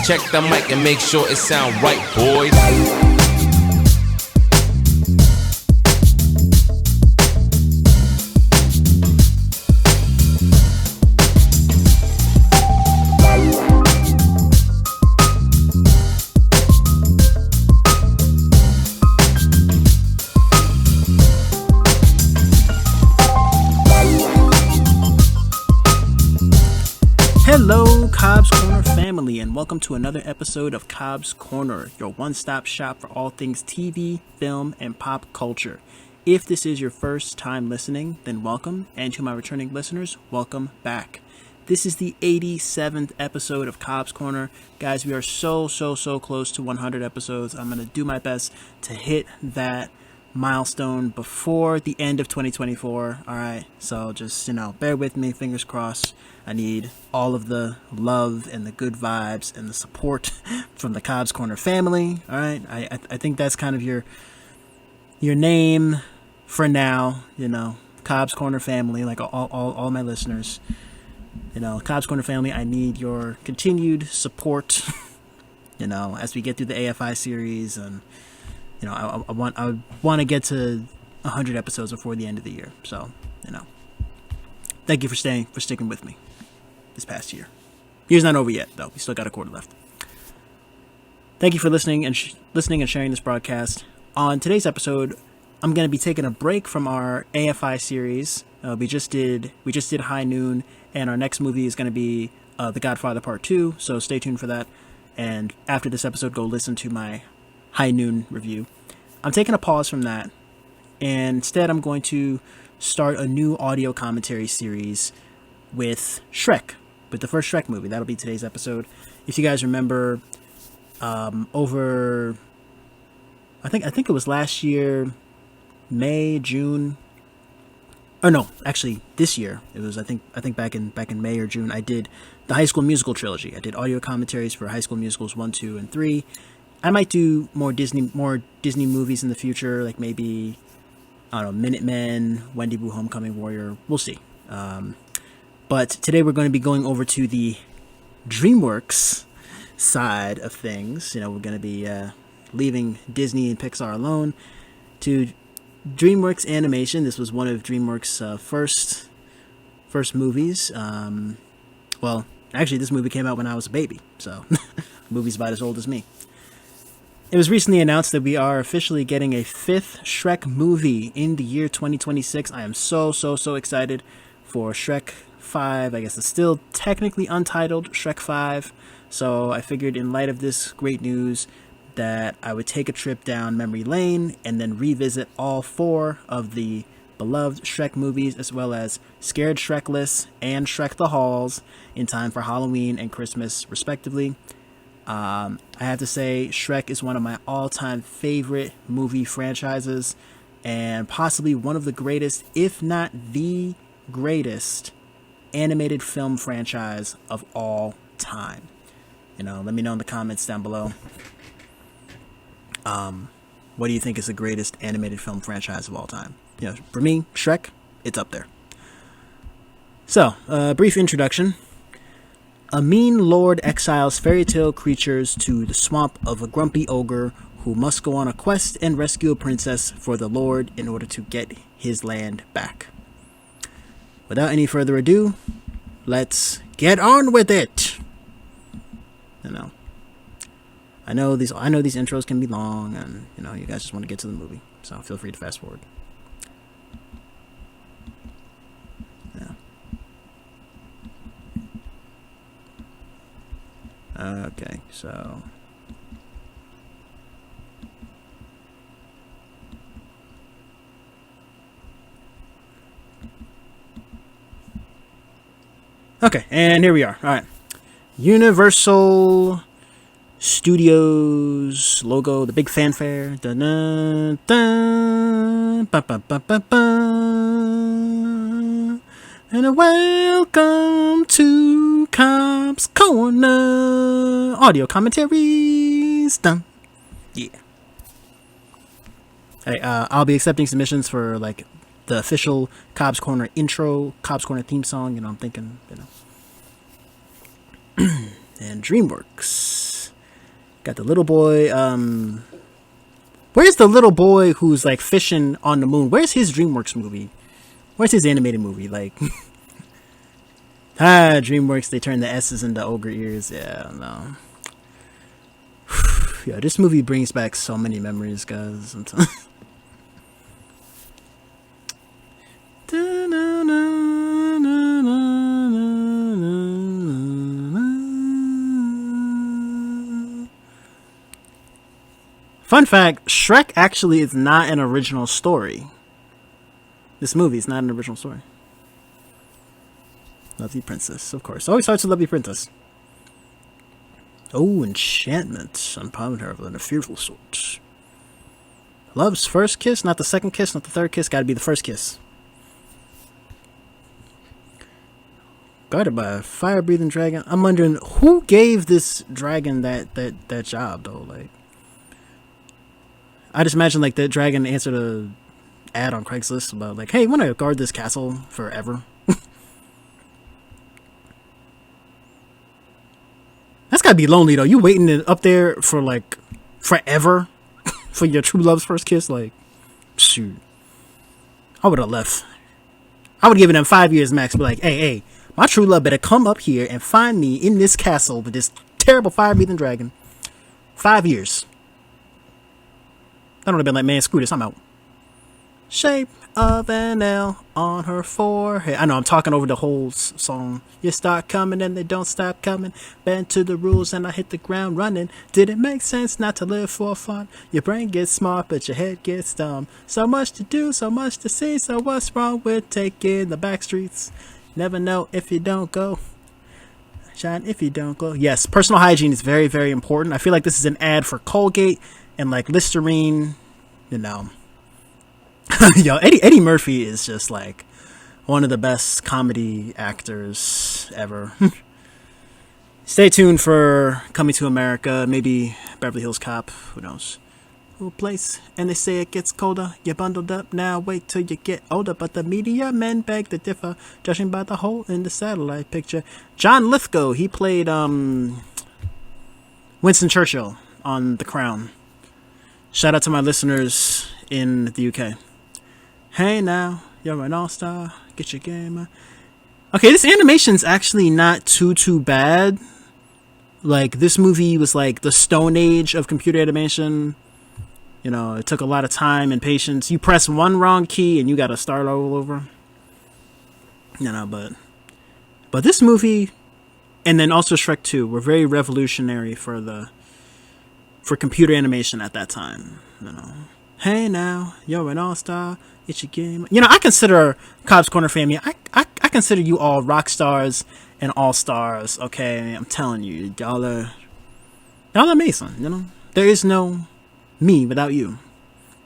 Check the mic and make sure it sound right, boys. Hello, Cobbs Corner family, and welcome to another episode of Cobbs Corner, your one-stop shop for all things TV, film, and pop culture. If this is your first time listening, then welcome, and to my returning listeners, welcome back. This is the 87th episode of Cobbs Corner. Guys, we are so close to 100 episodes. I'm going to do my best to hit that milestone before the end of 2024. All right, so just bear with me, fingers crossed. I need all of the love and the good vibes and the support from the Cobbs Corner family. All right, I think that's kind of your name for now. Cobbs Corner family, like all my listeners. Cobbs Corner family, I need your continued support. As we get through the AFI series, and I want to get to 100 episodes before the end of the year. So thank you for sticking with me this past year. Year's not over yet, though. We still got a quarter left. Thank you for listening and sharing this broadcast. On today's episode, I'm going to be taking a break from our AFI series. We just did High Noon, and our next movie is going to be The Godfather Part 2, so stay tuned for that. And after this episode, go listen to my High Noon review. I'm taking a pause from that, and instead I'm going to start a new audio commentary series with Shrek, with the first Shrek movie. That'll be today's episode. If you guys remember, over I think it was last year, May, June, or no, actually this year. It was I think back in May or June. I did the High School Musical trilogy. I did audio commentaries for High School Musicals 1, 2, and 3. I might do more Disney movies in the future, like maybe, I don't know, Minutemen, Wendy Boo Homecoming Warrior. We'll see. But today we're going to be going over to the DreamWorks side of things. We're going to be leaving Disney and Pixar alone to DreamWorks Animation. This was one of DreamWorks' first movies. Well, actually, this movie came out when I was a baby, so the movie's about as old as me. It was recently announced that we are officially getting a 5th Shrek movie in the year 2026. I am so excited for Shrek 5. I guess it's still technically untitled Shrek 5. So I figured in light of this great news that I would take a trip down memory lane and then revisit all 4 of the beloved Shrek movies, as well as Scared Shrekless and Shrek the Halls, in time for Halloween and Christmas, respectively. I have to say, Shrek is one of my all-time favorite movie franchises, and possibly one of the greatest, if not the greatest, animated film franchise of all time. Let me know in the comments down below. What do you think is the greatest animated film franchise of all time? For me, Shrek, it's up there. So, brief introduction. A mean lord exiles fairy tale creatures to the swamp of a grumpy ogre who must go on a quest and rescue a princess for the lord in order to get his land back. Without any further ado, let's get on with it. I know these intros can be long, and you guys just want to get to the movie, so feel free to fast forward. Okay, so okay, and here we are. All right, Universal Studios logo, the big fanfare. Dun, dun, ba, ba, ba, ba, ba. And welcome to Cobbs Corner audio commentaries. Done. Yeah. Hey, I'll be accepting submissions for like the official Cobbs Corner intro, Cobbs Corner theme song. I'm thinking, and DreamWorks. Got the little boy. Where's the little boy who's like fishing on the moon? Where's his DreamWorks movie? Where's his animated movie? Like, DreamWorks, they turn the S's into ogre ears. Yeah, no. Yeah, this movie brings back so many memories, guys. Fun fact, Shrek actually is not an original story. This movie is not an original story. Lovely Princess, of course. Always starts with Lovely Princess. Oh, enchantment. Unpopular and a fearful sort. Love's first kiss, not the second kiss, not the third kiss. Gotta be the first kiss. Guarded by a fire-breathing dragon. I'm wondering who gave this dragon that job though. Like, I just imagine like the dragon answered a ad on Craigslist about like, hey, you want to guard this castle forever? That's gotta be lonely though. You waiting up there for like forever for your true love's first kiss. Like, shoot, I would have left. I would have given them 5 years max. Be like, hey, my true love better come up here and find me in this castle with this terrible fire-breathing dragon. 5 years. I would have been like, man, screw this, I'm out. Shape of an L on her forehead. I know I'm talking over the whole song. You start coming and they don't stop coming. Bend to the rules and I hit the ground running. Did it make sense not to live for fun? Your brain gets smart but your head gets dumb. So much to do, so much to see. So what's wrong with taking the back streets? Never know if you don't go. Shine if you don't glow. Yes, personal hygiene is very, very important. I feel like this is an ad for Colgate and like Listerine, you know. Yo, Eddie Murphy is just like one of the best comedy actors ever. Stay tuned for Coming to America, maybe Beverly Hills Cop, who knows. Who place? And they say it gets colder. You're bundled up now, wait till you get older. But the media men beg to differ, judging by the hole in the satellite picture. John Lithgow, he played Winston Churchill on The Crown. Shout out to my listeners in the UK. Hey now, you're an all-star, get your game on. Okay, this animation's actually not too bad. Like, this movie was like the Stone Age of computer animation. You know, it took a lot of time and patience. You press one wrong key and you gotta start all over. You know, but this movie, and then also Shrek 2, were very revolutionary for computer animation at that time. You know, hey now, you're an all-star. It's your game. You know, I consider Cobbs Corner family. I consider you all rock stars and all stars. Okay, I'm telling you, y'all are amazing. You know, there is no me without you.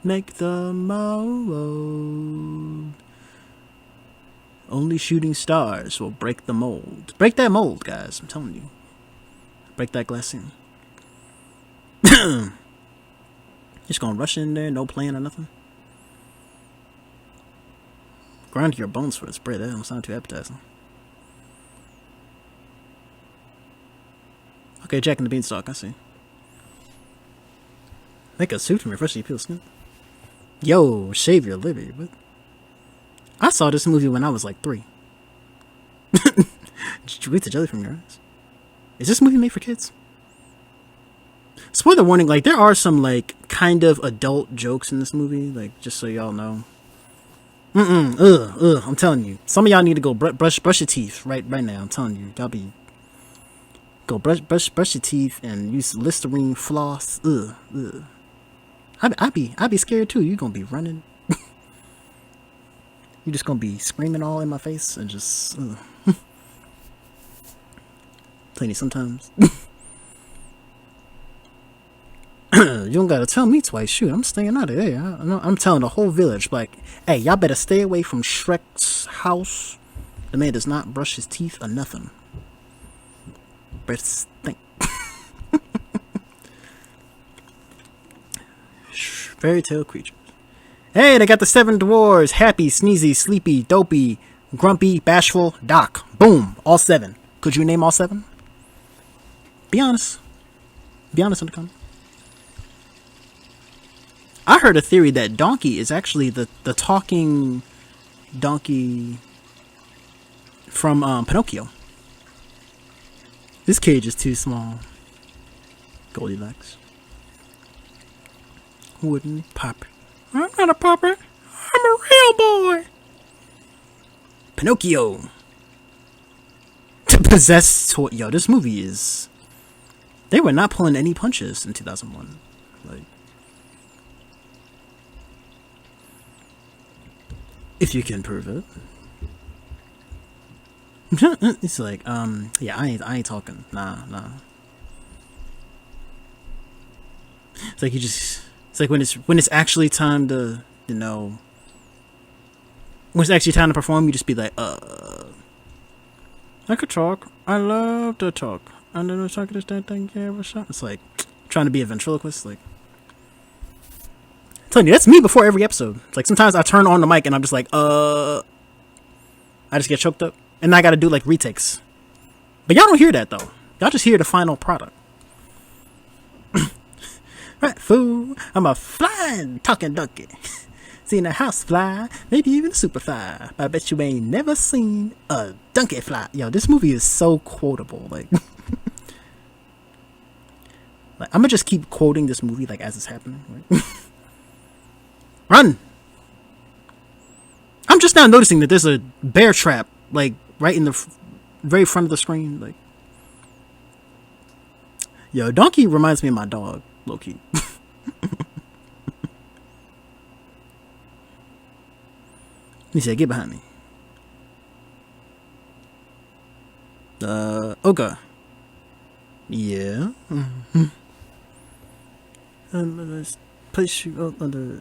Make the mold. Only shooting stars will break the mold. Break that mold, guys. I'm telling you. Break that glass ceiling. Just gonna rush in there, no plan or nothing. Grind your bones for this bread. That don't sound too appetizing. Okay, Jack and the Beanstalk, I see. Make a suit from your freshly peeled skin. Yo, shave your liver. What? I saw this movie when I was like 3. Did you eat the jelly from your eyes? Is this movie made for kids? Spoiler warning, like, there are some, like, kind of adult jokes in this movie, like, just so y'all know. I'm telling you. Some of y'all need to go brush your teeth right now. I'm telling you. Y'all go brush your teeth and use Listerine floss. I'd be scared too. You gonna be running. You just gonna be screaming all in my face and just plenty sometimes. You don't gotta tell me twice. Shoot, I'm staying out of there. I'm telling the whole village, like, hey, y'all better stay away from Shrek's house. The man does not brush his teeth or nothing. Breath stink. Fairy tale creatures. Hey, they got the 7 dwarves. Happy, sneezy, sleepy, dopey, grumpy, bashful, Doc. Boom. All 7. Could you name all 7? Be honest. Be honest in the comments. I heard a theory that Donkey is actually the talking donkey from Pinocchio. This cage is too small. Goldilocks. Wouldn't pop. I'm not a puppet. I'm a real boy. Pinocchio. Possessed toy. Yo, this movie is. They were not pulling any punches in 2001. Like, if you can prove it. It's like, yeah, I ain't talking. Nah. It's like it's like when it's actually time to, you know, when it's actually time to perform, you just be like, I could talk. I love to talk. And then I was talking to this thing, yeah, what's up? It's like trying to be a ventriloquist. Like, I'm telling you, that's me before every episode. It's like sometimes I turn on the mic and I'm just like, I just get choked up. And I gotta do like retakes. But y'all don't hear that though. Y'all just hear the final product. Right, fool. I'm a flying talking donkey. Seen a house fly, maybe even a super fly. I bet you ain't never seen a donkey fly. Yo, this movie is so quotable. Like, like I'm gonna just keep quoting this movie like as it's happening. Like, run! I'm just now noticing that there's a bear trap like right in the very front of the screen. Like, yo, Donkey reminds me of my dog, low key. He said, "Get behind me." Okay. Yeah. Mm-hmm. Let's place you under.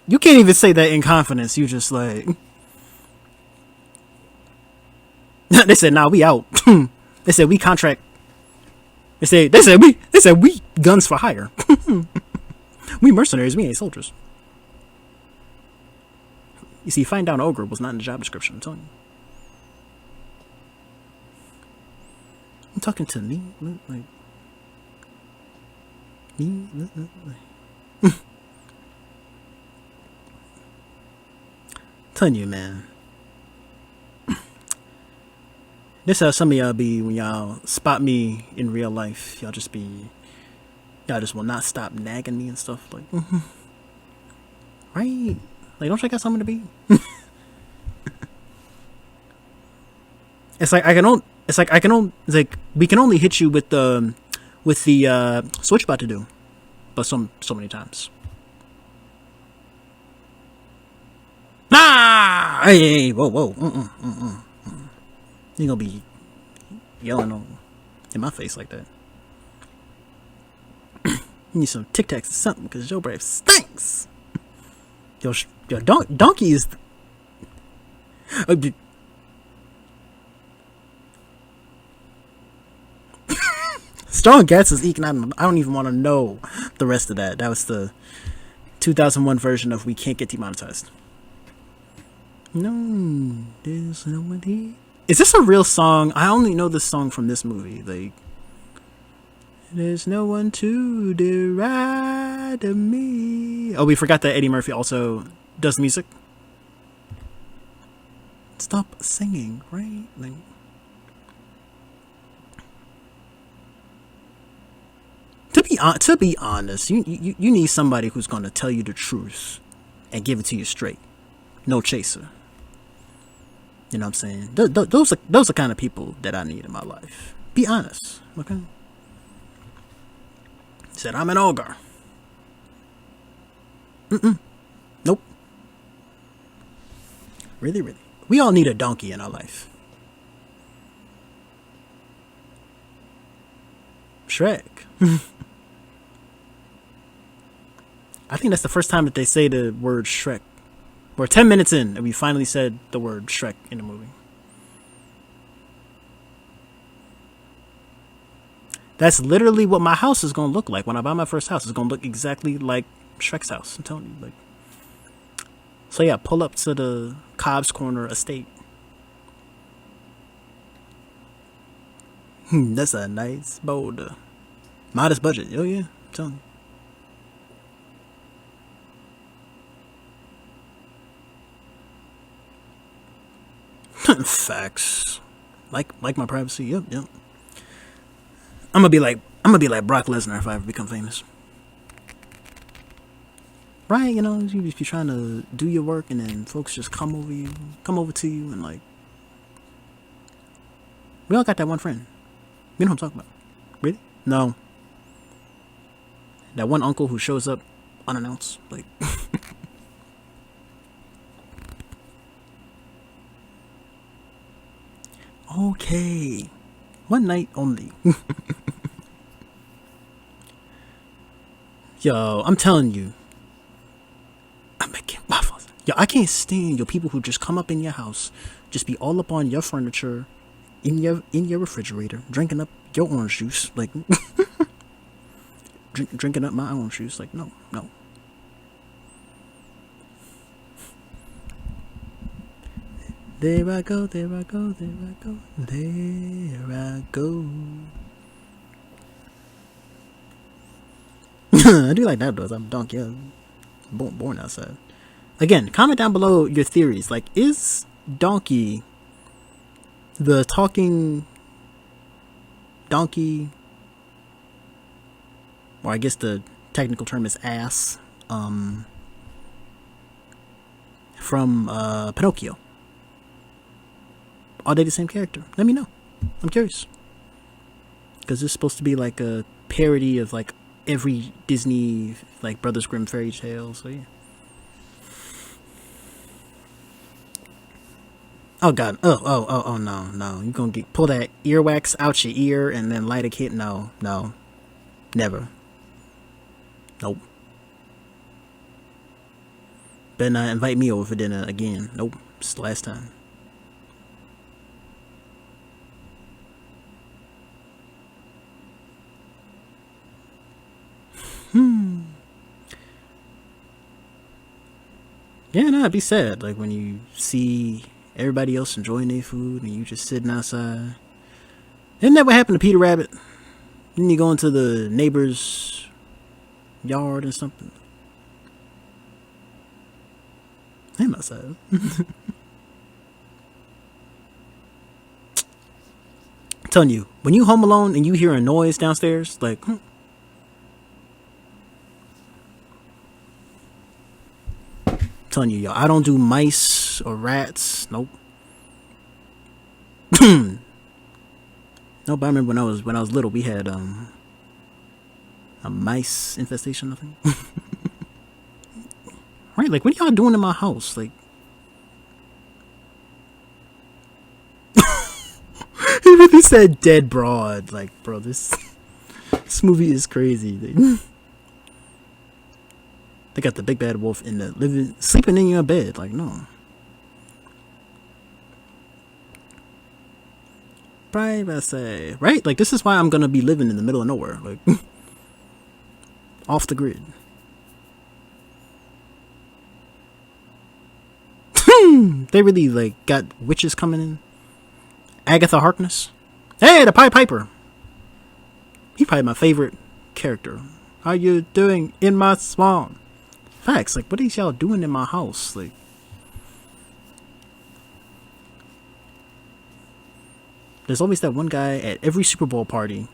You can't even say that in confidence. You just like. They said, "Nah, we out." They said we contract. They said we guns for hire. We mercenaries. We ain't soldiers. You see, find down ogre was not in the job description. I'm telling you. You talking to me? Like me? Telling you, man. This how some of y'all be when y'all spot me in real life. Y'all just will not stop nagging me and stuff. Like, right? Like, don't you got something to be? It's like we can only hit you with the so what you about to do, but so many times. Ah! Hey, whoa. You gonna be yelling in my face like that? You need some Tic Tacs or something because your breath stinks. Yo, donkey is. Strong Gats is eking out. I don't even want to know the rest of that. That was the 2001 version of We Can't Get Demonetized. No, there's no one here. Is this a real song? I only know this song from this movie. Like, there's no one to deride me. Oh, we forgot that Eddie Murphy also does music. Stop singing, right? Like, to be honest, you need somebody who's gonna tell you the truth and give it to you straight. No chaser. You know what I'm saying? Those are the kind of people that I need in my life. Be honest, okay? Said I'm an ogre. Nope. Really. We all need a donkey in our life. Shrek. I think that's the first time that they say the word Shrek. We're 10 minutes in and we finally said the word Shrek in the movie. That's literally what my house is going to look like. When I buy my first house, it's going to look exactly like Shrek's house. I'm telling you. Like, so yeah, pull up to the Cobbs Corner estate. That's a nice boulder. Modest budget. Oh yeah, I'm telling you. Facts. Like my privacy. Yep. I'm gonna be like Brock Lesnar if I ever become famous. Right, you know, you be trying to do your work and then folks just come over to you and like, we all got that one friend. You know what I'm talking about. Really? No. That one uncle who shows up unannounced. Like, okay. One night only. Yo, I'm telling you. I'm making waffles. Yo, I can't stand your people who just come up in your house, just be all up on your furniture, in your refrigerator, drinking up your orange juice, like drinking up my orange juice. Like, no. There I go. I do like that though. I'm donkey. Born outside. Again, comment down below your theories. Like, is Donkey the talking donkey, or I guess the technical term is ass, from Pinocchio? Are they the same character? Let me know. I'm curious. Because this is supposed to be like a parody of like every Disney, like Brothers Grimm fairy tale, so yeah. Oh god. Oh no. You gonna pull that earwax out your ear and then light a kid? No. Never. Nope. Better not invite me over for dinner again. Nope. It's the last time. Yeah, no, it'd be sad. Like when you see everybody else enjoying their food and you just sitting outside. Isn't that what happened to Peter Rabbit? Didn't you go into the neighbor's yard or something? I'm outside. I'm telling you, when you home alone and you hear a noise downstairs, like, telling you, yo, I don't do mice or rats. Nope. Nope. I remember when I was little, we had a mice infestation. I think. Right? Like, what are y'all doing in my house? Like, he really said dead broad. Like, bro, this movie is crazy. They got the big bad wolf in the sleeping in your bed. Like, no. Privacy. Right? Like, this is why I'm gonna be living in the middle of nowhere. Like, off the grid. They really, like, got witches coming in. Agatha Harkness. Hey, the Pied Piper. He's probably my favorite character. How you doing in my swamp? Facts. Like, what are y'all doing in my house? Like, there's always that one guy at every Super Bowl party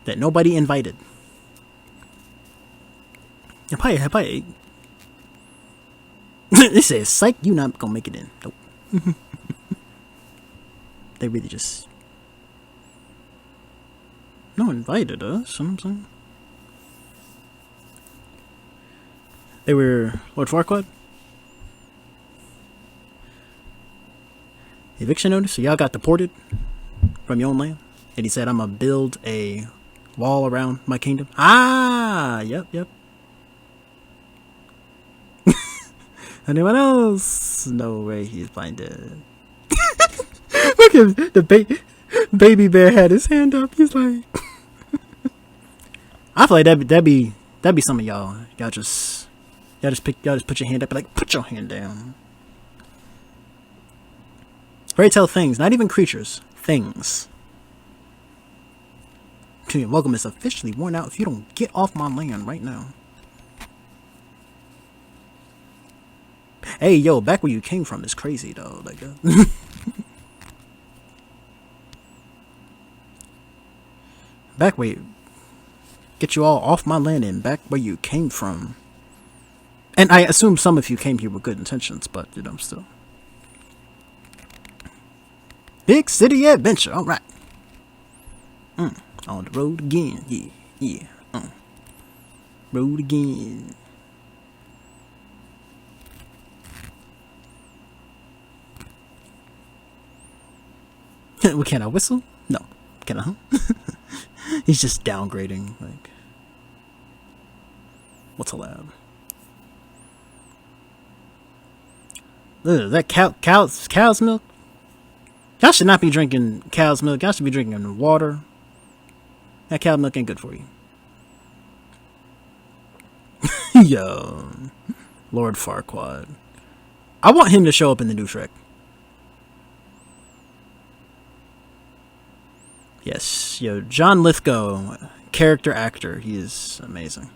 that nobody invited. I probably ate. They said, psych, you not gonna make it in. Nope. They really just... No one invited us, you know what I'm saying? They were Lord Farquaad. Eviction notice, so y'all got deported from your own land. And he said, I'm gonna build a wall around my kingdom. Ah, yep. Anyone else? No way he's blinded. Look at the baby bear had his hand up. He's like, I feel like that'd be some of y'all. Y'all just put your hand up. Like, put your hand down. Fairy tale things, not even creatures, things. Community welcome is officially worn out if you don't get off my land right now. Hey, yo, back where you came from is crazy, though. Like, back where you... Get you all off my land and back where you came from. And I assume some of you came here with good intentions, but, you know, still. Big city adventure, alright. On the road again, yeah. Road again. Can I whistle? No. Can I? He's just downgrading. Like, what's allowed? Ugh, that cow's milk. Y'all should not be drinking cow's milk. Y'all should be drinking water. That cow milk ain't good for you. Yo, Lord Farquaad. I want him to show up in the new Shrek. Yes, yo, John Lithgow, character actor. He is amazing.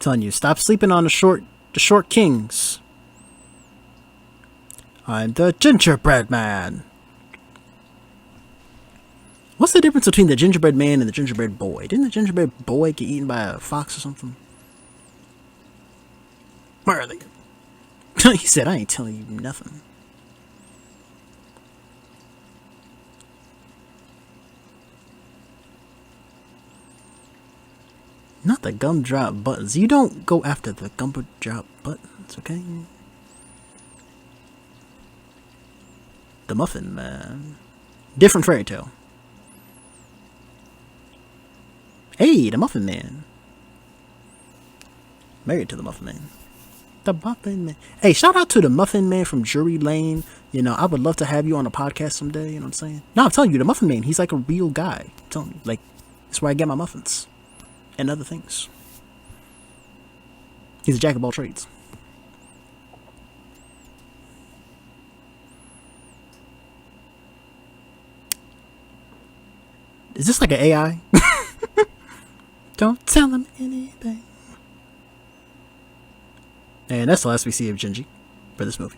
Telling you, stop sleeping on the short kings. I'm the gingerbread man. What's the difference between the gingerbread man and the gingerbread boy? Didn't the gingerbread boy get eaten by a fox or something? Where are they? He said, I ain't telling you nothing. Not the gumdrop buttons. You don't go after the gumdrop buttons, okay? The Muffin Man. Different fairy tale. Hey, the Muffin Man. Married to the Muffin Man. The Muffin Man. Hey, shout out to the Muffin Man from Drury Lane. You know, I would love to have you on a podcast someday. You know what I'm saying? No, I'm telling you, the Muffin Man, he's like a real guy. I'm telling you, like, that's where I get my muffins. And other things. He's a jack of all trades. Is this like an AI? Don't tell him anything. And that's the last we see of Gingy for this movie.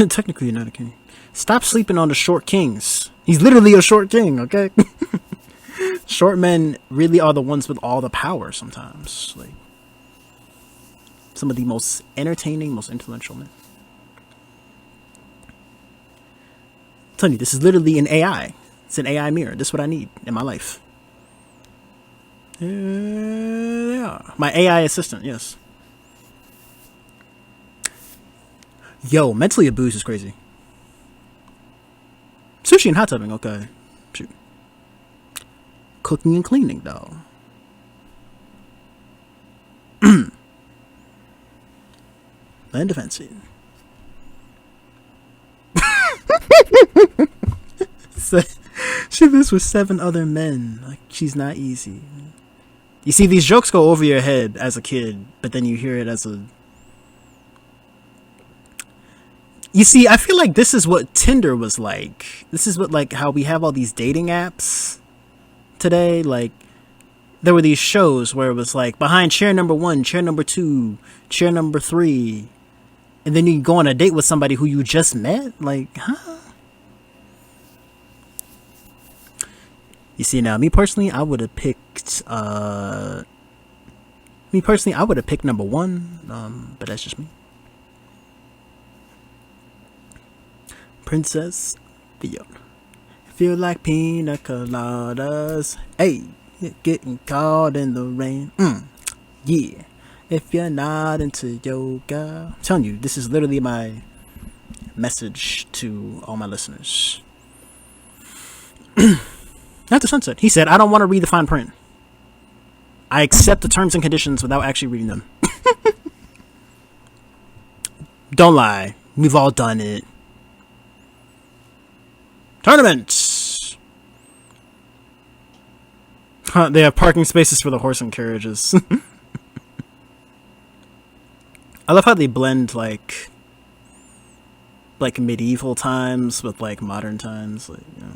Technically, you're not a king. Stop sleeping on the short kings. He's literally a short king, okay? Short men really are the ones with all the power sometimes. Like, some of the most entertaining, most influential men. I'm telling you, this is literally an AI. It's an AI mirror. This is what I need in my life. There they are. My AI assistant, yes. Yo, mentally abused is crazy. Sushi and hot tubbing, okay. Shoot. Cooking and cleaning, though. Land defensive. So, she lives with 7 other men. Like, she's not easy. You see, these jokes go over your head as a kid, but then you hear it as a... You see, I feel like this is what Tinder was like. This is what, like, how we have all these dating apps today. Like, there were these shows where it was like, behind chair number 1, chair number 2, chair number 3. And then you go on a date with somebody who you just met? Like, huh? You see, now, me personally, I would have picked, number 1, but that's just me. Princess Fiona. If you like pina coladas, hey, you're getting caught in the rain. Yeah. If you're not into yoga, I'm telling you, this is literally my message to all my listeners. Not the sunset. He said, I don't want to read the fine print. I accept the terms and conditions without actually reading them. Don't lie. We've all done it. Tournaments. They have parking spaces for the horse and carriages. I love how they blend like medieval times with like modern times. Like, you know.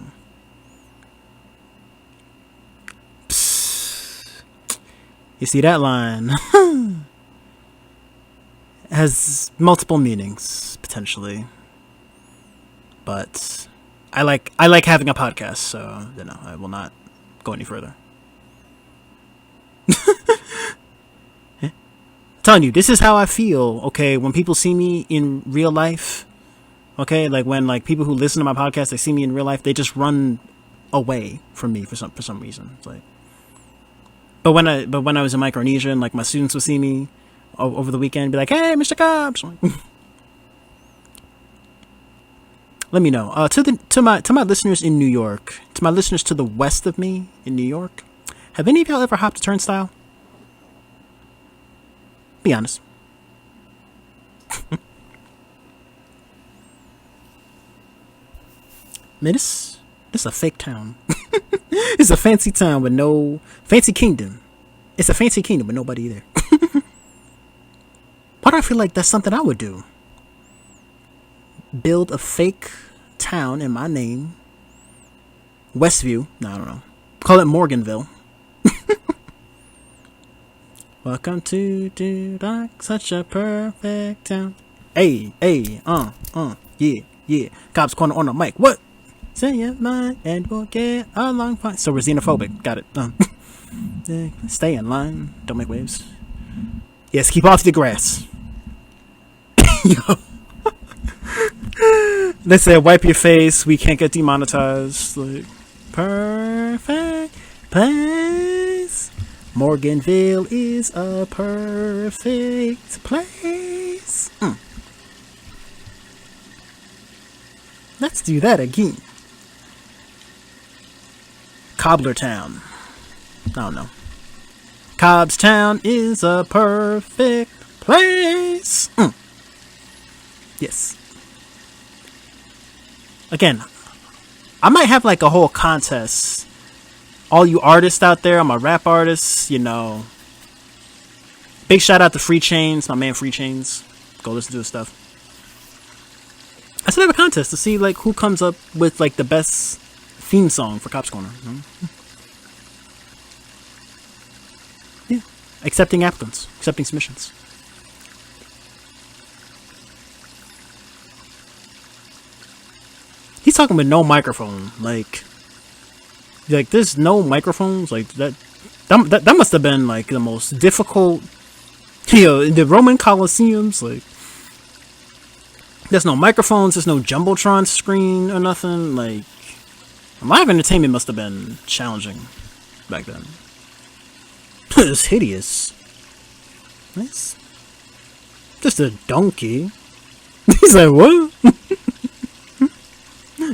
Psst. You see that line? Has multiple meanings potentially, but I like having a podcast, so you know I will not go any further. I'm telling you, this is how I feel. Okay, when people see me in real life, okay, like when like people who listen to my podcast, they see me in real life, they just run away from me for some reason. It's like, but when I was in Micronesia and like my students would see me over the weekend, be like, "Hey, Mr. Cobbs." Let me know. To my listeners in New York, to my listeners to the west of me in New York, have any of y'all ever hopped a turnstile? Be honest. Man, this is a fake town. It's a fancy town with no fancy kingdom. It's a fancy kingdom with nobody there. Why do I feel like that's something I would do? Build a fake town in my name. Westview. No, I don't know. Call it Morganville. Welcome to Dudoc, such a perfect town. Hey, yeah. Cobbs Corner on the mic. What? Say your mind and we'll get along fine. So we're xenophobic. Got it. Stay in line. Don't make waves. Yes, keep off the grass. Yo. They said wipe your face, we can't get demonetized. Like, perfect place. Morganville is a perfect place. Let's do that again. Cobbler Town. I don't know. Cobbs Town is a perfect place. Yes. Again, I might have like a whole contest. All you artists out there, I'm a rap artist, you know. Big shout out to Free Chains, my man Free Chains. Go listen to his stuff. I should have a contest to see like who comes up with like the best theme song for Cobbs Corner. You know? Yeah. Accepting applicants, accepting submissions. He's talking with no microphone, like there's no microphones, like that must have been like the most difficult, you know, in the Roman Colosseums, like there's no microphones, there's no Jumbotron screen or nothing, like live entertainment must have been challenging back then. It's hideous. Nice. Just a donkey. He's like, what?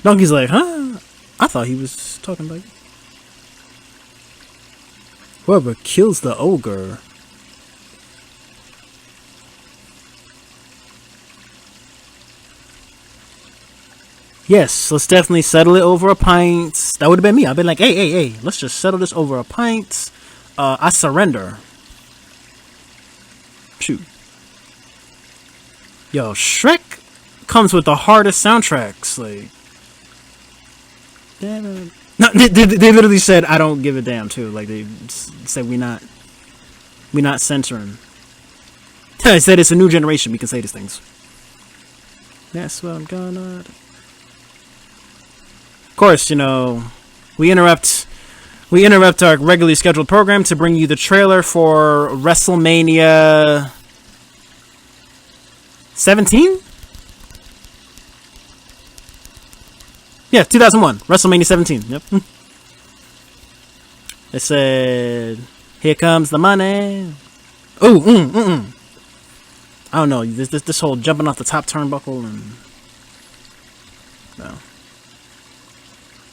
Donkey's like, huh? I thought he was talking like whoever kills the ogre. Yes, let's definitely settle it over a pint. That would have been me. I've been like, hey, let's just settle this over a pint. I surrender. Shoot. Yo, Shrek comes with the hardest soundtracks, like. No, they literally said I don't give a damn too. Like they said we not censoring. They said it's a new generation. We can say these things. That's what I'm gonna. Of course, you know, we interrupt our regularly scheduled program to bring you the trailer for WrestleMania 17. Yeah, 2001. WrestleMania 17. Yep. They said, here comes the money. Ooh, I don't know. This whole jumping off the top turnbuckle and... No.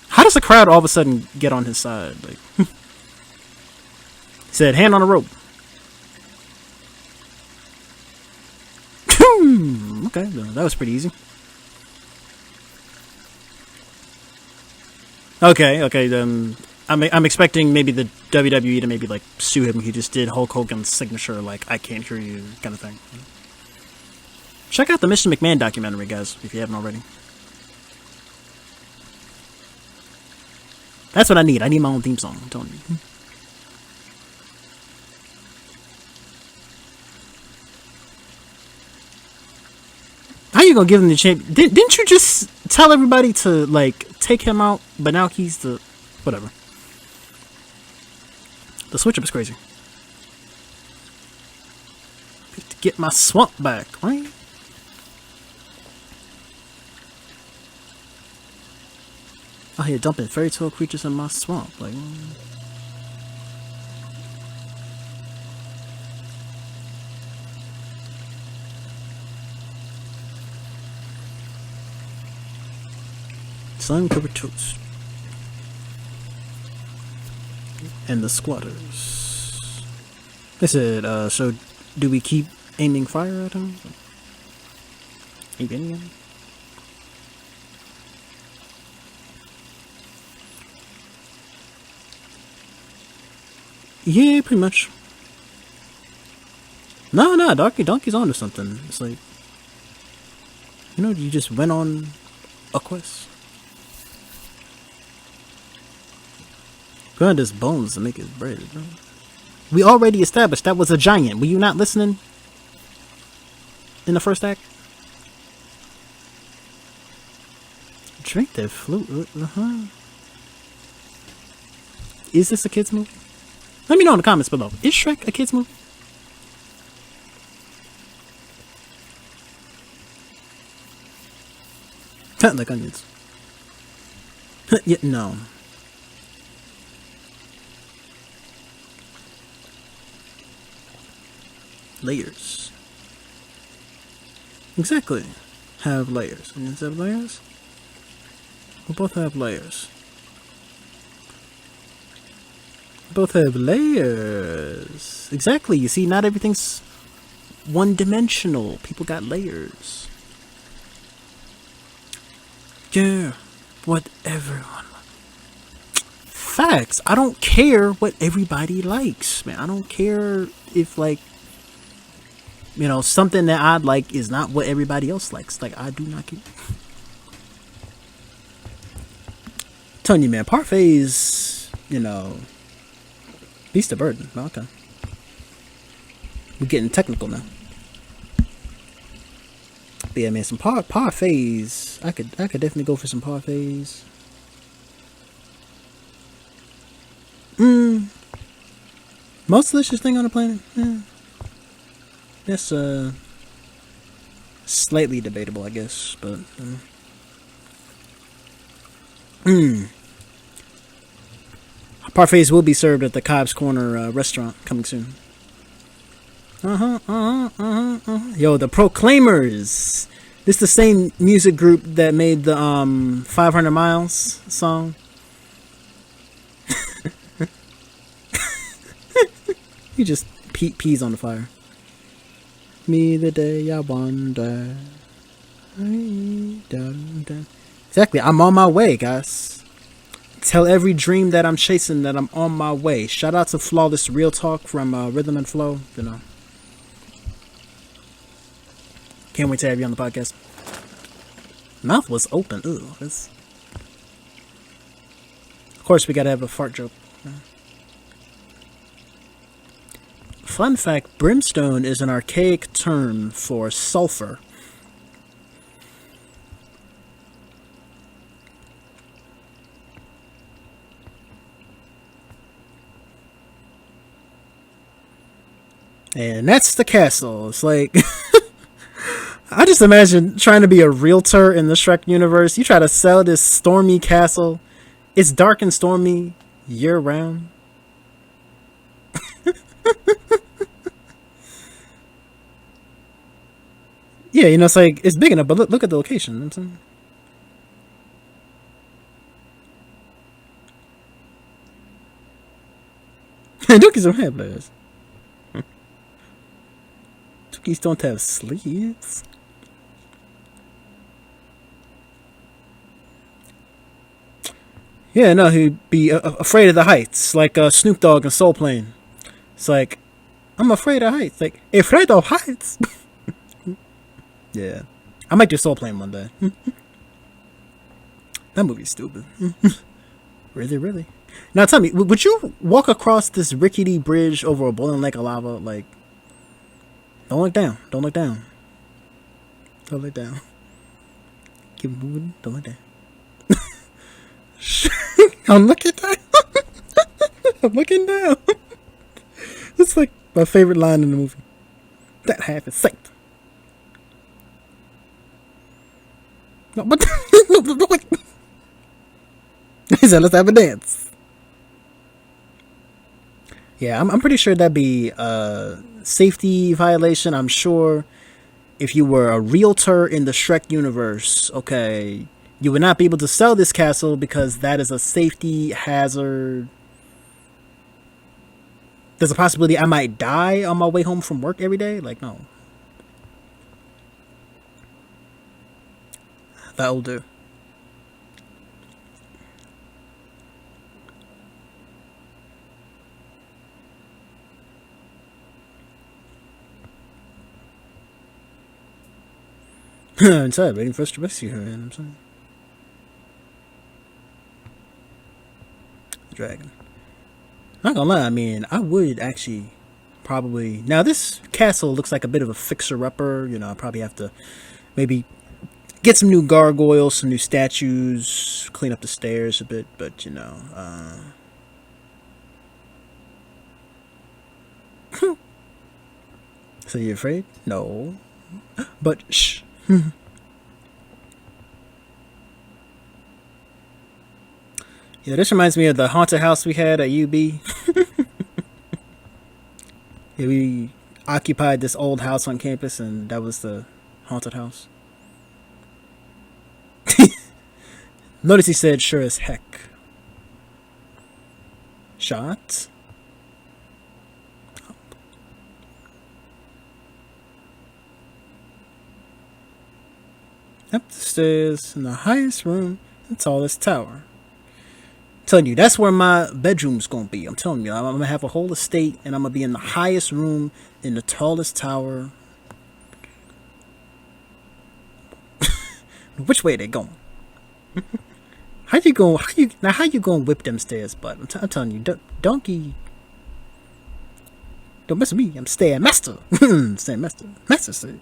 How does the crowd all of a sudden get on his side? Like, he said, hand on the rope. Okay, that was pretty easy. Okay, then I'm expecting maybe the WWE to maybe like sue him. He just did Hulk Hogan's signature, like I can't hear you kind of thing. Check out the Mr. McMahon documentary, guys, if you haven't already. That's what I need. I need my own theme song. I'm telling you. How you gonna give him the champ? Didn't you just tell everybody to like take him out? But now he's the whatever. The switch up is crazy. To get my swamp back, right? Out here dumping fairy tale creatures in my swamp, like. Slime covered toast. And the squatters. They said, so do we keep aiming fire at him? Keep aiming at him? Yeah, pretty much. No, Donkey's onto something. It's like, you just went on a quest. Grind his bones to make his bread, bro. We already established that was a giant. Were you not listening? In the first act? Drink that flute. Is this a kid's movie? Let me know in the comments below. Is Shrek a kid's movie? Like onions. Yeah, no. Layers. Exactly. Have layers. Onions have layers? We both have layers. Both have layers. Exactly. You see, not everything's one-dimensional. People got layers. Yeah. What everyone. Facts. I don't care what everybody likes, man. I don't care if, like, something that I like is not what everybody else likes. Like, I do not care. Telling you, man, parfaits, beast of burden. Okay. We're getting technical now. But yeah, man, some parfaits. I could definitely go for some parfaits. Most delicious thing on the planet? Yeah. That's slightly debatable, I guess, but parfaits will be served at the Cobbs Corner restaurant coming soon. Yo, the Proclaimers. This the same music group that made the 500 Miles song. He just peas on the fire. Me the day I wonder. Exactly, I'm on my way, guys. Tell every dream that I'm chasing that I'm on my way. Shout out to Flawless Real Talk from Rhythm and Flow. Can't wait to have you on the podcast. Mouth was open. Ooh, that's... Of course, we gotta have a fart joke. Fun fact, brimstone is an archaic term for sulfur. And that's the castle. It's like... I just imagine trying to be a realtor in the Shrek universe. You try to sell this stormy castle. It's dark and stormy year round. Yeah, it's like, it's big enough, but look at the location. You know what I'm saying? Dookies don't have legs. Dookies don't have sleeves. Yeah, no, he'd be afraid of the heights, like Snoop Dogg and Soul Plane. It's like, I'm afraid of heights. Like, afraid of heights? Yeah. I might do Soul Plane one day. That movie's stupid. Really, really? Now tell me, would you walk across this rickety bridge over a boiling lake of lava? Like, don't look down. Don't look down. Don't look down. Keep moving. Don't look down. I'm looking down. I'm looking down. It's like my favorite line in the movie. That half is safe. No, but he said, let's have a dance. Yeah, I'm pretty sure that'd be a safety violation. I'm sure if you were a realtor in the Shrek universe, okay, you would not be able to sell this castle because that is a safety hazard. There's a possibility I might die on my way home from work every day. Like, no. That will do. Inside, waiting for us to rescue her, I'm saying. Dragon. Not gonna lie, I mean, I would actually probably... Now, this castle looks like a bit of a fixer-upper. You know, I probably have to maybe get some new gargoyles, some new statues, clean up the stairs a bit, but, you know... So you're afraid? No. But, shh. Yeah, this reminds me of the haunted house we had at UB. Yeah, we occupied this old house on campus, and that was the haunted house. Notice he said, sure as heck. Shot. Up the stairs in the highest room, the tallest tower. I'm telling you, that's where my bedroom's gonna be. I'm telling you, I'm gonna have a whole estate, and I'm gonna be in the highest room in the tallest tower. Which way they going? How you gonna whip them stairs, bud? I'm telling you, donkey. Don't mess with me. I'm stair master. Stair master. Master stick.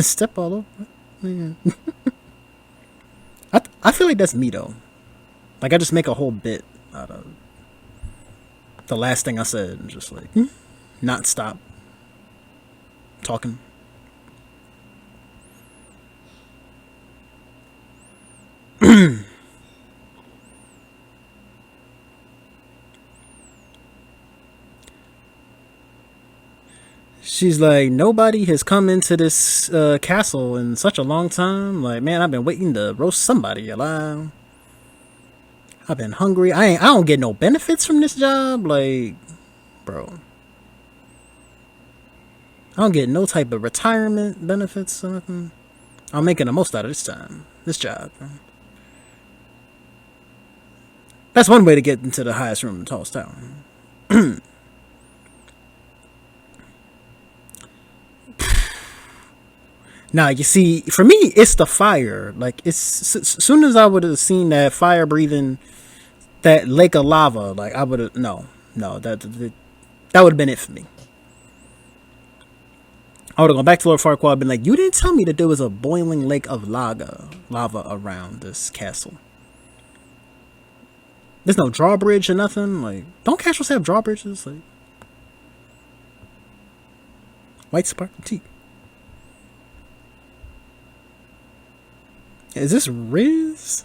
Step all over. Man. I feel like that's me though. Like I just make a whole bit out of the last thing I said and just like not stop talking. She's like, nobody has come into this castle in such a long time. Like, man, I've been waiting to roast somebody alive. I've been hungry. I don't get no benefits from this job. Like, bro, I don't get no type of retirement benefits or nothing. I'm making the most out of this time, this job. That's one way to get into the highest room in the tallest tower. Now, you see, for me, it's the fire. Like, it's as soon as I would have seen that fire breathing, that lake of lava, like, I would have, no, that would have been it for me. I would have gone back to Lord Farquaad and been like, you didn't tell me that there was a boiling lake of lava around this castle. There's no drawbridge or nothing. Like, don't castles have drawbridges? Like, white sparkling tea. Is this Riz?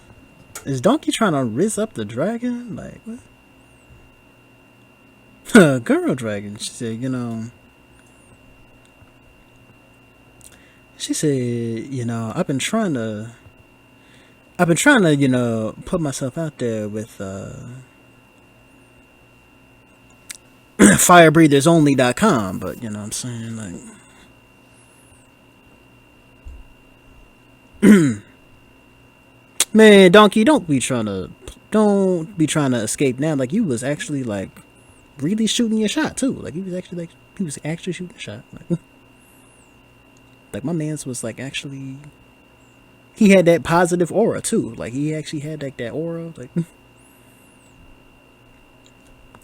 Is Donkey trying to Riz up the dragon? Like, what? Girl dragon. She said, I've been trying to, put myself out there with, firebreathersonly.com, but, you know what I'm saying? Like, Man, Donkey, don't be trying to escape now. Like, you was actually like really shooting your shot too. Like, he was actually shooting a shot. Like my man's was like actually, he had that positive aura too. Like he actually had like that aura. Like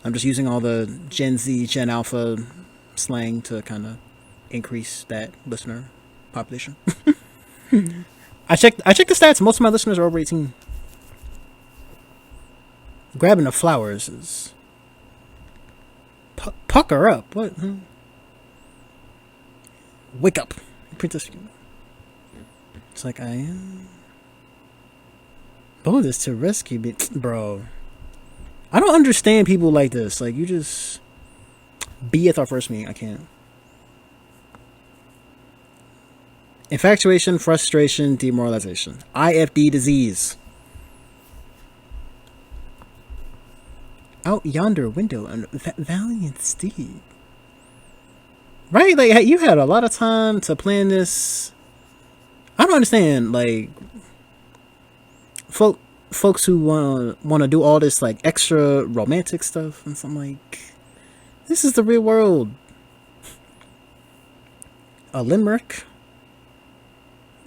I'm just using all the Gen Z, Gen Alpha slang to kind of increase that listener population. I checked the stats. Most of my listeners are over 18. Grabbing the flowers is pucker up. What? Wake up, princess. It's like I am. Oh, this to rescue me, bro. I don't understand people like this. Like, you just be at our first meeting. I can't. Infatuation, frustration, demoralization. IFD disease. Out yonder window, and valiant steed. Right? Like, you had a lot of time to plan this. I don't understand, like, folks who want to do all this, like, extra romantic stuff and something like, this is the real world. A limerick.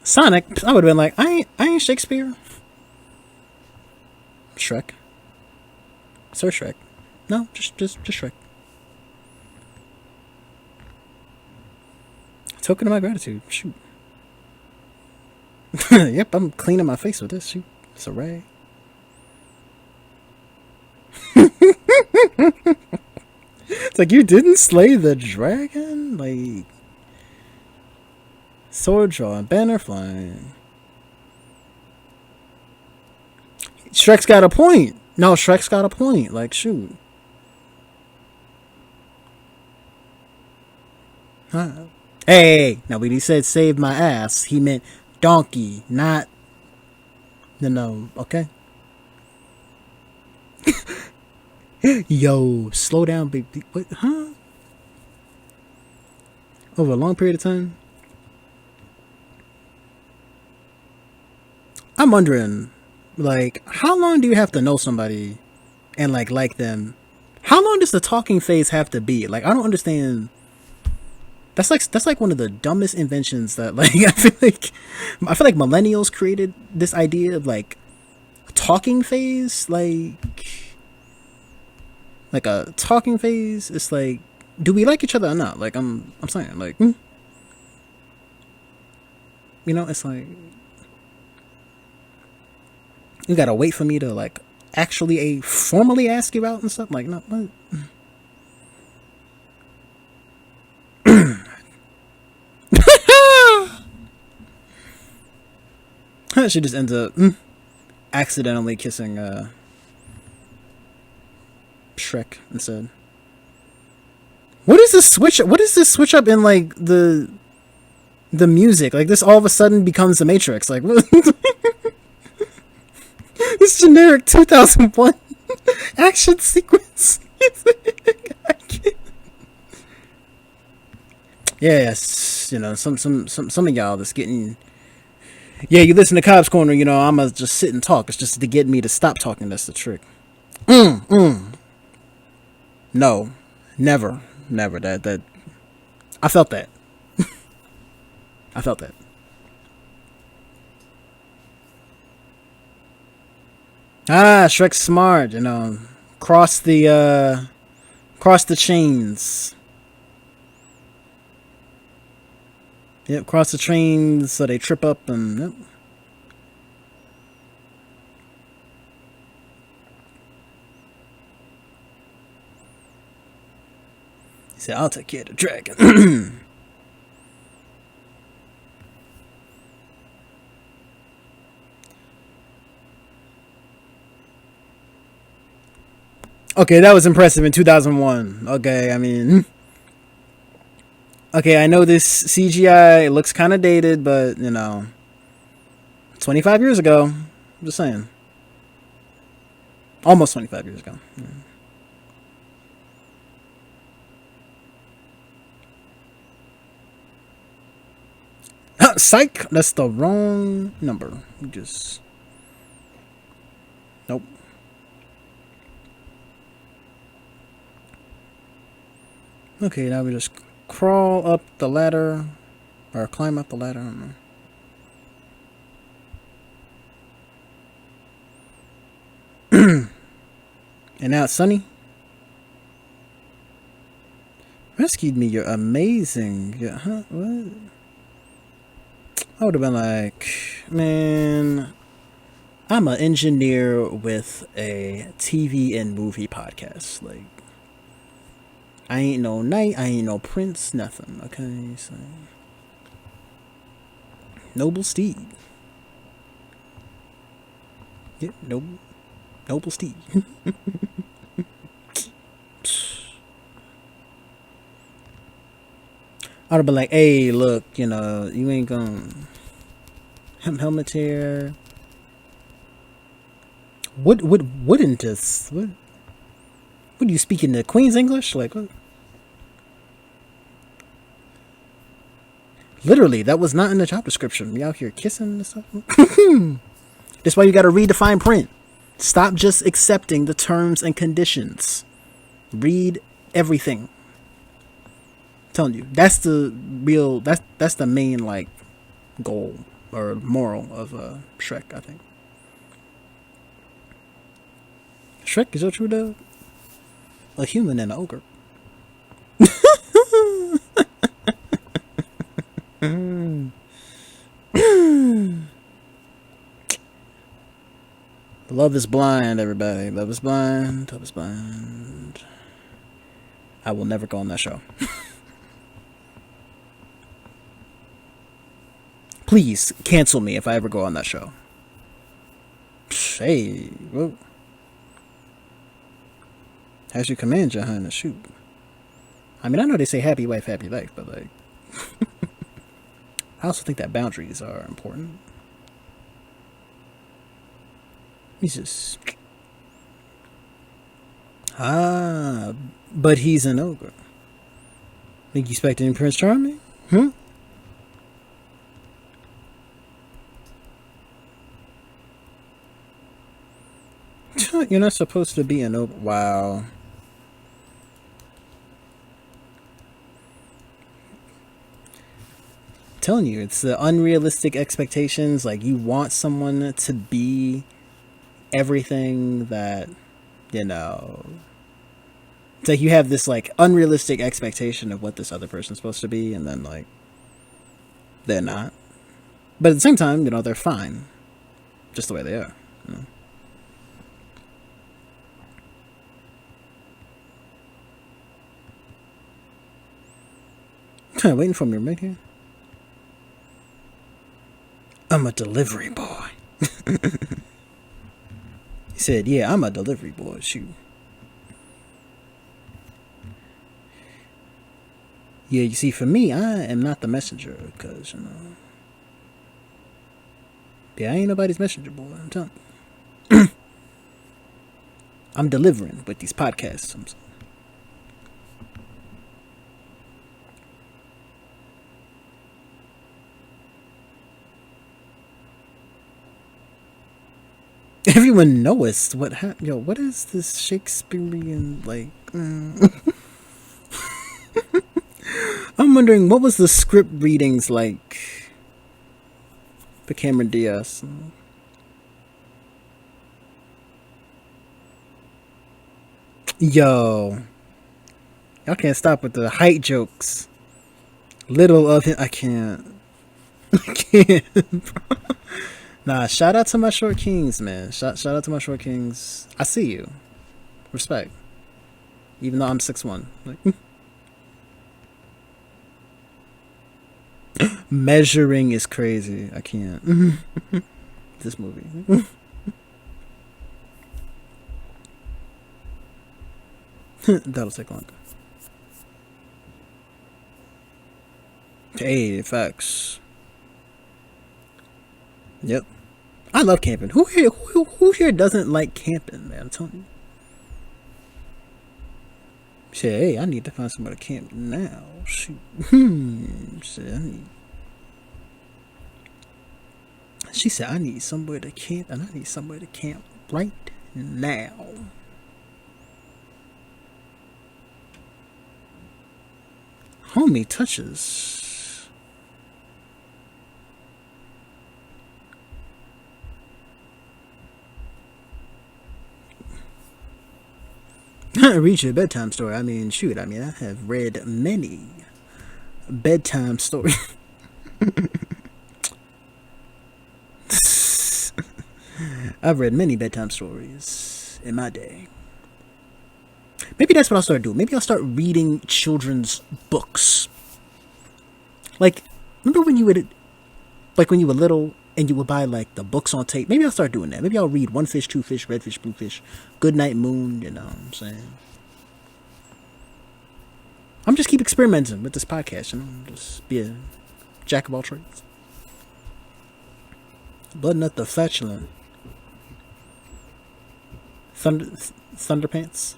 Sonic, I would have been like, I ain't Shakespeare. Shrek. Sir Shrek. No, just Shrek. Token of my gratitude. Shoot. Yep, I'm cleaning my face with this. Shoot. It's a rag. It's like, you didn't slay the dragon? Like, sword drawing, banner flying. Shrek's got a point. No, Shrek's got a point. Like, shoot. Huh. Hey, now when he said save my ass, he meant donkey, not no, okay? Yo, slow down, baby. What, huh? Over a long period of time? I'm wondering, like, how long do you have to know somebody and like them? How long does the talking phase have to be? Like, I don't understand. That's like one of the dumbest inventions that, like, I feel like millennials created this idea of like a talking phase, like a talking phase. It's like, do we like each other or not? Like, I'm saying, like, you know, it's like, you gotta wait for me to like actually formally ask you out and stuff. Like, no, what? She just ends up accidentally kissing Shrek instead. What is this switch? What is this switch up in like the music? Like, this all of a sudden becomes the Matrix. Like, what? This generic 2001 action sequence. Yes, you know, some of y'all that's getting. Yeah, you listen to Cobbs Corner, you know, I'ma just sit and talk. It's just to get me to stop talking. That's the trick. No, never. That. I felt that. I felt that. Ah, Shrek's smart, you know. Cross the chains. Yep, cross the trains so they trip up and yep. He said, I'll take care of the dragon. Okay, that was impressive in 2001. Okay, I mean, okay, I know this CGI looks kind of dated, but, you know, 25 years ago. I'm just saying. Almost 25 years ago. Psych! That's the wrong number. You just Nope. Okay, now we just crawl up the ladder. Or climb up the ladder, I don't know. And now it's sunny. Rescued me, you're amazing. Yeah, huh? What? I would have been like, man, I'm an engineer with a TV and movie podcast. Like, I ain't no knight, I ain't no prince, nothing. Okay, so noble steed. Yep, noble steed. I'd have been like, hey, look, you know, you ain't gonna helmet here. Wouldn't this? What are you speaking the Queen's English? Like, what? Literally, that was not in the job description. You out here kissing and stuff. That's why you got to read the fine print. Stop just accepting the terms and conditions. Read everything. I'm telling you, that's the real. That's the main like goal or moral of Shrek. I think. Shrek is that true though? A human and an ogre. Love is blind, everybody. Love is blind. Love is blind. I will never go on that show. Please cancel me if I ever go on that show. Hey, whoa. As you command, your highness, shoot. I mean, I know they say happy wife, happy life, but like, I also think that boundaries are important. He's just... but he's an ogre. Think you expecting Prince Charming? You're not supposed to be an ogre. Wow. I'm telling you, it's the unrealistic expectations. Like, you want someone to be everything that, you know, it's like you have this like unrealistic expectation of what this other person's supposed to be, and then like they're not, but at the same time, you know, they're fine just the way they are, you know? Waiting for me right here. I'm a delivery boy. He said, yeah, I'm a delivery boy, shoot. Yeah, you see, for me, I am not the messenger, because, you know, yeah, I ain't nobody's messenger, boy, I'm telling you. I'm delivering with these podcasts. Everyone knows what happened. Yo, what is this Shakespearean, like... I'm wondering, what was the script readings like for Cameron Diaz? Yo. Y'all can't stop with the height jokes. Little of him. I can't. I can't. Nah, shout out to my short kings, man. Shout out to my short kings. I see you. Respect. Even though I'm 6'1". Like, measuring is crazy. I can't. This movie. That'll take longer. Hey, facts. Yep. I love camping. Who here doesn't like camping, man? I'm telling you. Shit, hey, I need to find somewhere to camp now. Shoot. She said, I need somewhere to camp, and I need somewhere to camp right now. Homie touches. Reach a bedtime story. I mean, shoot. I have read many bedtime stories. I've read many bedtime stories in my day. Maybe that's what I'll start doing. Maybe I'll start reading children's books. Like, remember when you would, like when you were little and you would buy like the books on tape? Maybe I'll start doing that. Maybe I'll read One Fish, Two Fish, Red Fish, Blue Fish, Good Night Moon, you know what I'm saying? I'm just keep experimenting with this podcast, you know, just be a jack of all trades. Blood Nut the Flatulent. Thunderpants.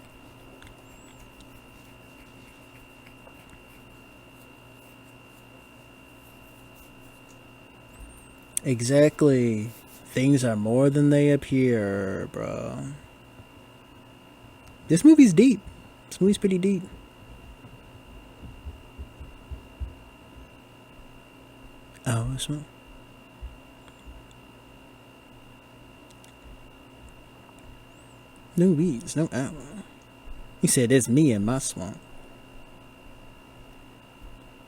Exactly. Things are more than they appear, bro. This movie's deep. This movie's pretty deep. Oh, it's not. No weeds, no owl. He said, "It's me and my swamp."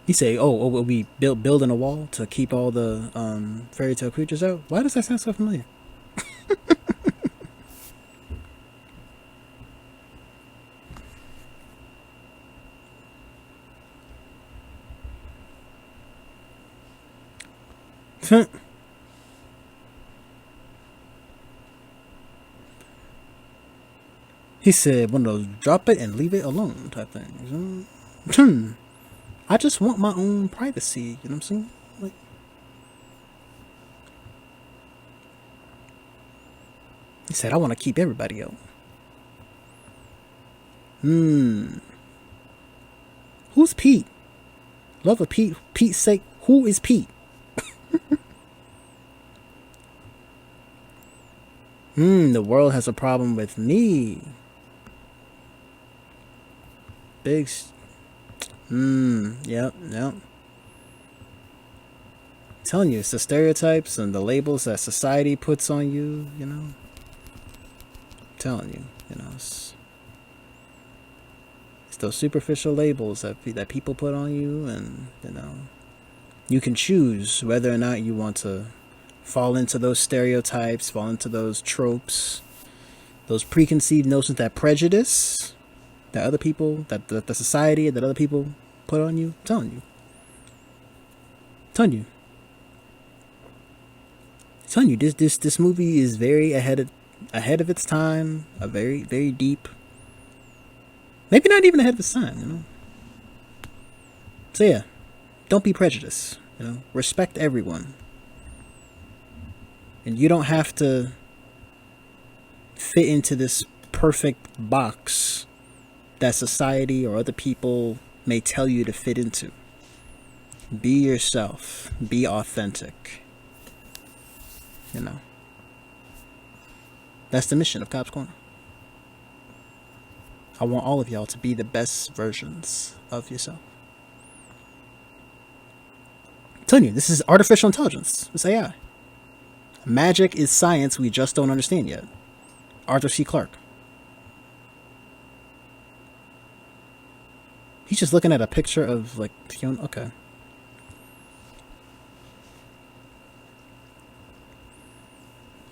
He said, "Oh, will we building a wall to keep all the fairy tale creatures out?" Why does that sound so familiar? He said, one of those drop it and leave it alone type things. I just want my own privacy, you know what I'm saying? Like, he said, I want to keep everybody out. Who's Pete? Love of Pete. Pete's sake, who is Pete? The world has a problem with me. Big. Yep. Telling you, it's the stereotypes and the labels that society puts on you, you know. Telling you, you know, it's those superficial labels that people put on you, and you know, you can choose whether or not you want to fall into those stereotypes, fall into those tropes, those preconceived notions, that prejudice that other people, that the society, that other people put on you. I'm telling you, this movie is very ahead of its time, a very, very deep, maybe not even ahead of its time, you know. So yeah, don't be prejudiced, you know, respect everyone. And you don't have to fit into this perfect box that society or other people may tell you to fit into. Be yourself. Be authentic. You know. That's the mission of Cobbs Corner. I want all of y'all to be the best versions of yourself. I'm telling you, this is artificial intelligence. It's AI. Magic is science we just don't understand yet. Arthur C. Clarke. He's just looking at a picture of, like, Fiona. Okay. I'm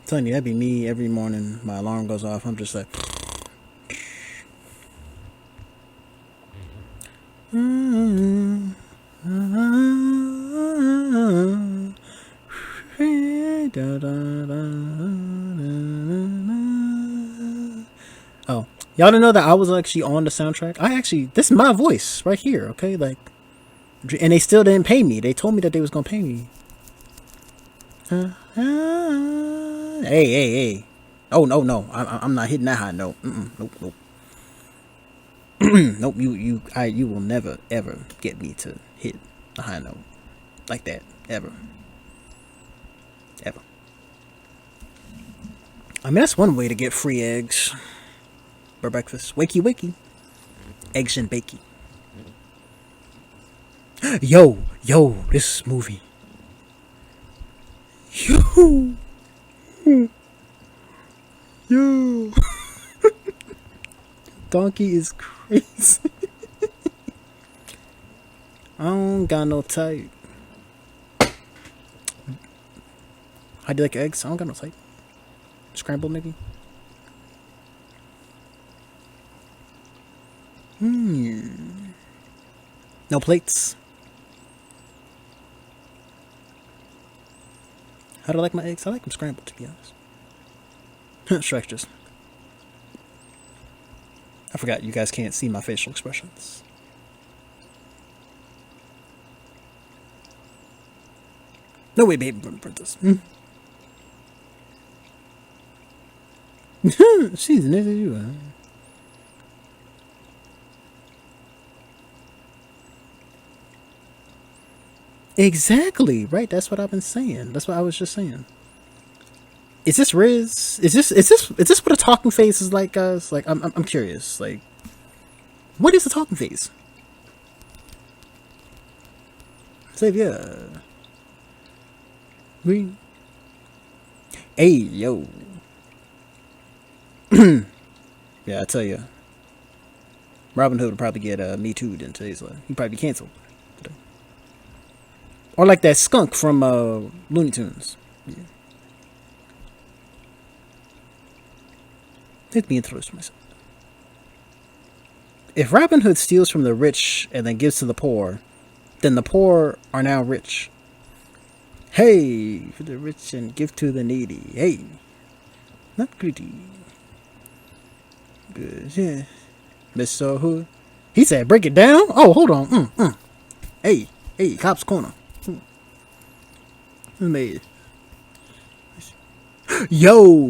telling you, that'd be me every morning. My alarm goes off. I'm just like... Oh, y'all didn't know that I was actually on the soundtrack? This is my voice right here, okay? Like, and they still didn't pay me. They told me that they was gonna pay me. Hey. Oh, no. I'm not hitting that high note. Nope. Nope, you will never, ever get me to hit a high note like that. Ever. I mean, that's one way to get free eggs for breakfast. Wakey, wakey. Eggs and bakey. Yo, this movie. Yo. Donkey is crazy. I don't got no type. How do you like eggs? I don't got no type. Scrambled, maybe? No plates. How do I like my eggs? I like them scrambled, to be honest. Shrek just... I forgot you guys can't see my facial expressions. No way, babe, I'm gonna print this. She's near you, huh? Exactly, right? That's what I've been saying. That's what I was just saying. Is this Riz? Is this what a talking face is like, guys? Like, I'm curious. Like, what is a talking face? Xavier. We. Hey, yo. Yeah, I tell you, Robin Hood would probably get Me Too'd in today's life. He'd probably be canceled today. Or like that skunk from Looney Tunes. Yeah. Let me introduce myself. If Robin Hood steals from the rich and then gives to the poor, then the poor are now rich. Hey, for the rich and give to the needy. Hey, not greedy. Good, yeah. Mr. Hood. He said, break it down? Oh, hold on. Hey, Cobbs Corner. Made. Yo.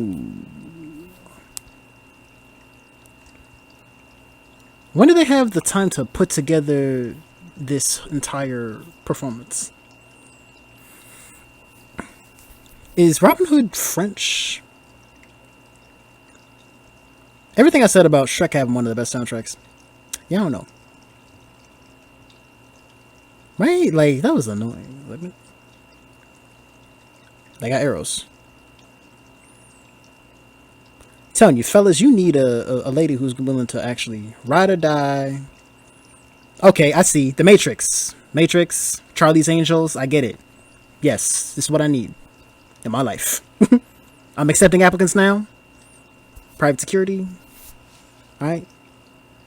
When do they have the time to put together this entire performance? Is Robin Hood French? Everything I said about Shrek having one of the best soundtracks. Yeah, I don't know. Right? Like, that was annoying. They got arrows. I'm telling you, fellas, you need a lady who's willing to actually ride or die. Okay, I see. The Matrix. Charlie's Angels. I get it. Yes, this is what I need in my life. I'm accepting applicants now. Private security. Alright.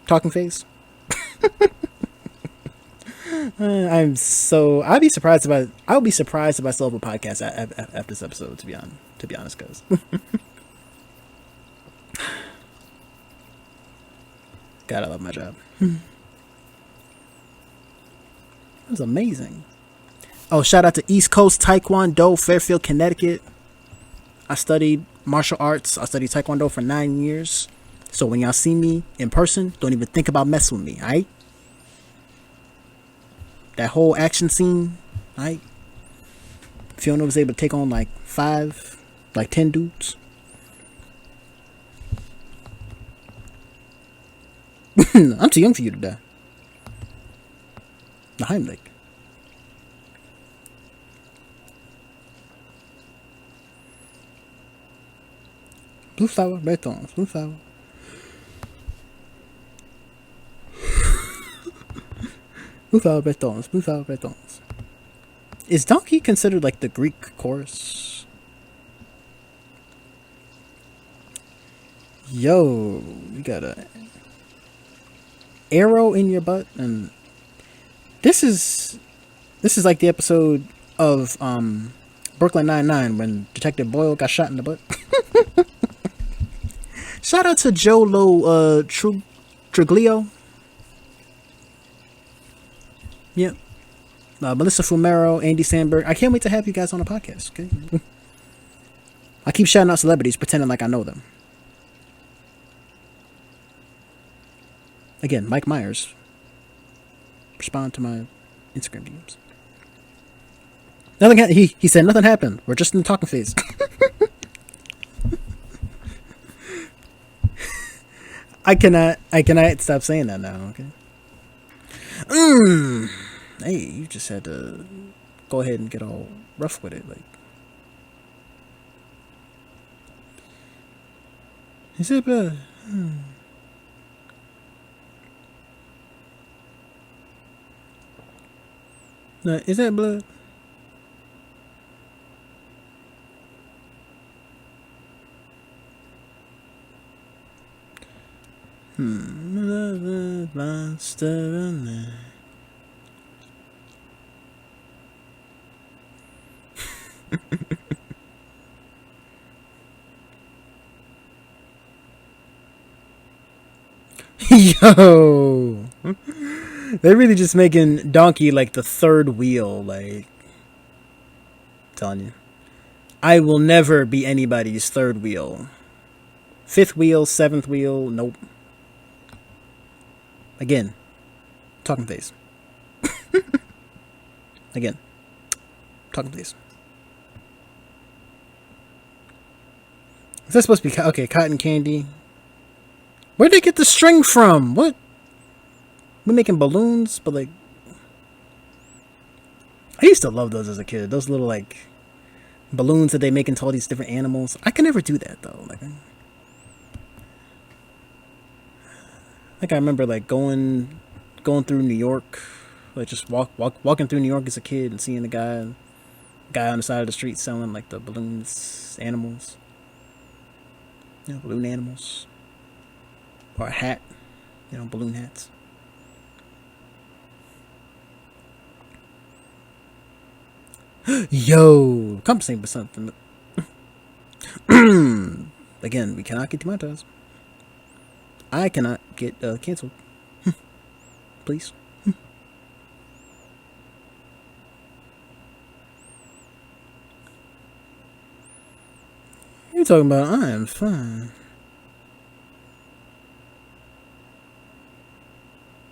Talking face. I'll be surprised if I still have a podcast after this episode, to be honest, guys. God, I love my job. It was amazing. Oh, shout out to East Coast Taekwondo, Fairfield, Connecticut. I studied martial arts. I studied Taekwondo for 9 years. So when y'all see me in person, don't even think about messing with me, alright? That whole action scene, alright? Fiona was able to take on like 10 dudes. I'm too young for you to die. The Heimlich. Blue flower, red thorns. Blue flower. Blue flower, red thorns. Blue flower, red thorns. Is donkey considered like the Greek chorus? Yo, you got a arrow in your butt, and this is like the episode of Brooklyn Nine-Nine when Detective Boyle got shot in the butt. Shout out to Jolo Truglio. Yep. Melissa Fumero, Andy Sandberg. I can't wait to have you guys on the podcast, okay? I keep shouting out celebrities, pretending like I know them. Again, Mike Myers. Respond to my Instagram DMs. He said nothing happened. We're just in the talking phase. I cannot stop saying that now. Okay. Hey, you just had to go ahead and get all rough with it, like. Is it blood? No, is that blood? Monster in there. Yo, they're really just making Donkey like the third wheel. Like, I'm telling you, I will never be anybody's third wheel. Fifth wheel, seventh wheel, nope. Again, talking face. Again, talking face. Is that supposed to be okay? Cotton candy. Where'd they get the string from? What? We're making balloons, but like, I used to love those as a kid. Those little like balloons that they make into all these different animals. I can never do that though. Like I remember like going through New York, like just walking through New York as a kid and seeing the guy on the side of the street selling like the balloons, animals, balloon animals. Or a hat, balloon hats. Yo, come sing for something. Again, we cannot get demonetized. I cannot get canceled. Please. You're talking about I am fine.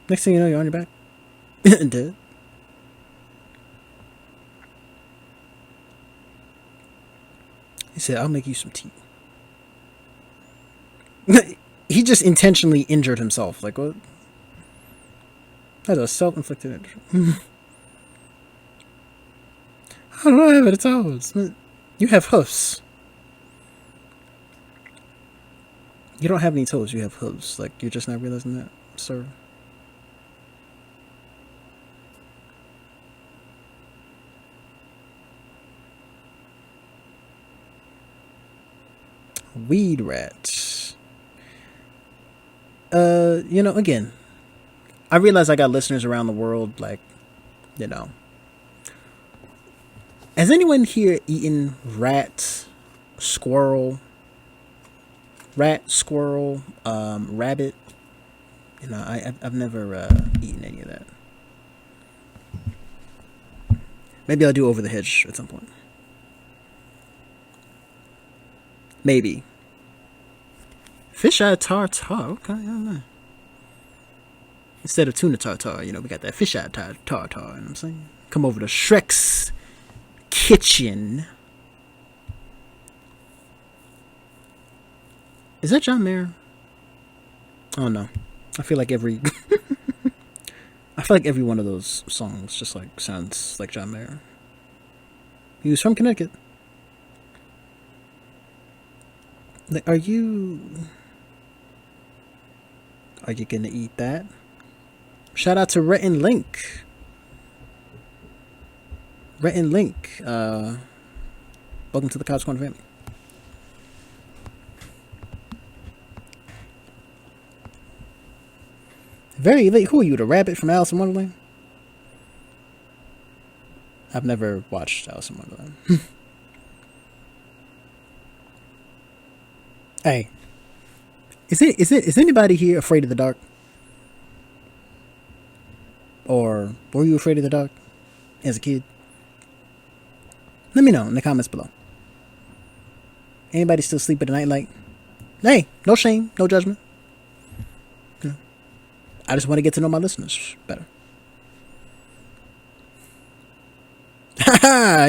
Next thing you know, you're on your back. Dead. He said, I'll make you some tea. He just intentionally injured himself. Like, what? That's a self-inflicted injury. How do I have it? Toes. You have hoofs. You don't have any toes. You have hooves. Like, you're just not realizing that, sir. Weed rat. Again, I realize I got listeners around the world, like, has anyone here eaten rat, squirrel, rabbit? I've never eaten any of that. Maybe I'll do Over the Hedge at some point. Maybe. Fish eye tartar. Okay, I don't know. Instead of tuna tartar, we got that fish eye tartar. You know what I'm saying? Come over to Shrek's kitchen. Is that John Mayer? Oh no. I feel like every one of those songs just like sounds like John Mayer. He was from Connecticut. Like, are you gonna eat that? Shout out to Rhett and Link. Welcome to the Cobbs Corner family. Very late. Who are you, the rabbit from Alice in Wonderland? I've never watched Alice in Wonderland. Hey, is anybody here afraid of the dark? Or were you afraid of the dark as a kid? Let me know in the comments below. Anybody still sleep at the nightlight? Hey, no shame, no judgment. I just want to get to know my listeners better.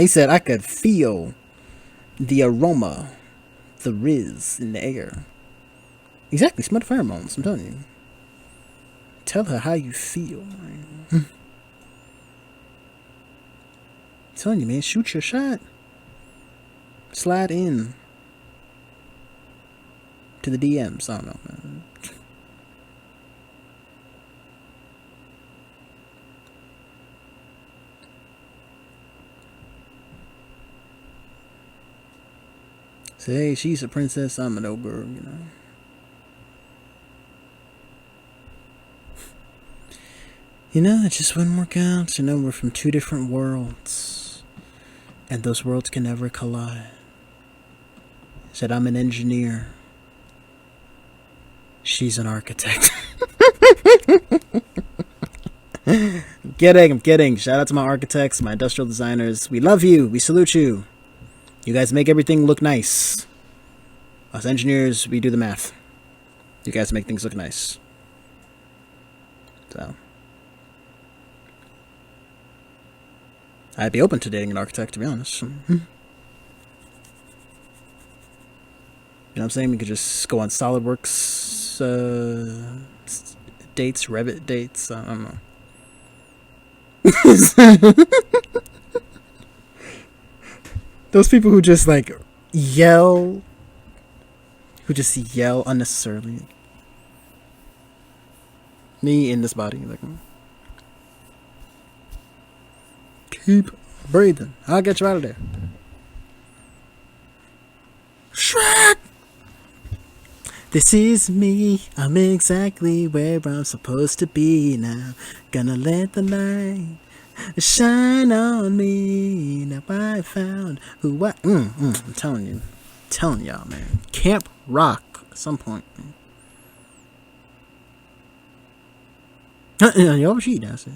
He said I could feel the aroma, the riz in the air. Exactly, smell the pheromones, I'm telling you. Tell her how you feel. I'm telling you, man, shoot your shot. Slide in to the DMs. I don't know, man. Say, hey, she's a princess, I'm an ogre, you know. You know, it just wouldn't work out. You know, we're from two different worlds, and those worlds can never collide. Said, I'm an engineer. She's an architect. I'm kidding. Shout out to my architects, my industrial designers. We love you. We salute you. You guys make everything look nice. Us engineers, we do the math. You guys make things look nice. So, I'd be open to dating an architect, to be honest. You know what I'm saying? We could just go on SolidWorks dates, Revit dates. I don't know. Those people who just like yell, unnecessarily. Me in this body, like, keep breathing. I'll get you out of there. Shrek! This is me. I'm exactly where I'm supposed to be now. Gonna let the light shine on me. Now I found who I... I'm telling y'all, man. Camp Rock at some point, man. Yo, she does it.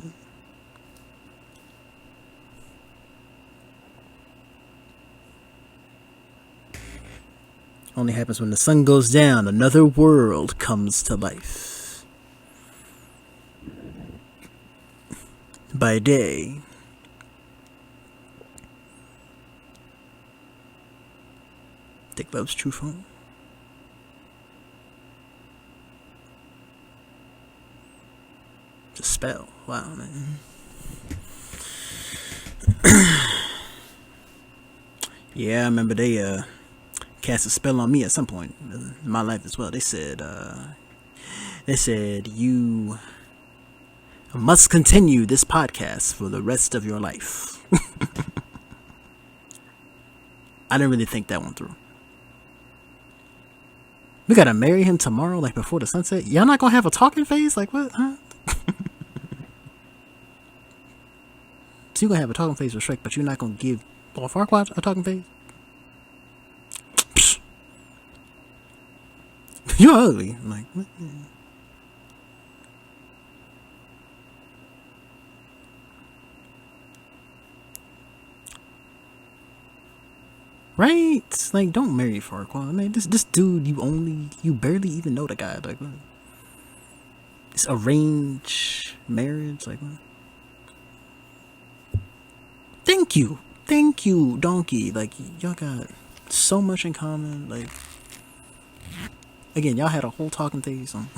Only happens when the sun goes down. Another world comes to life. By day, Dick loves true phone. It's a spell. Wow, man. Yeah, I remember they cast a spell on me at some point in my life as well. They said you must continue this podcast for the rest of your life. I didn't really think that one through. We gotta marry him tomorrow, like before the sunset. Y'all not gonna have a talking phase? Like what? Huh? So you gonna have a talking phase with Shrek, but you're not gonna give Farquaad a talking phase? You're ugly. I'm like, what? Right? Like, don't marry Farquaad. I mean, this dude, you barely even know the guy. Like, what? It's arranged marriage. Like, what? Thank you, donkey. Like, y'all got so much in common. Like, again, y'all had a whole talking phase on.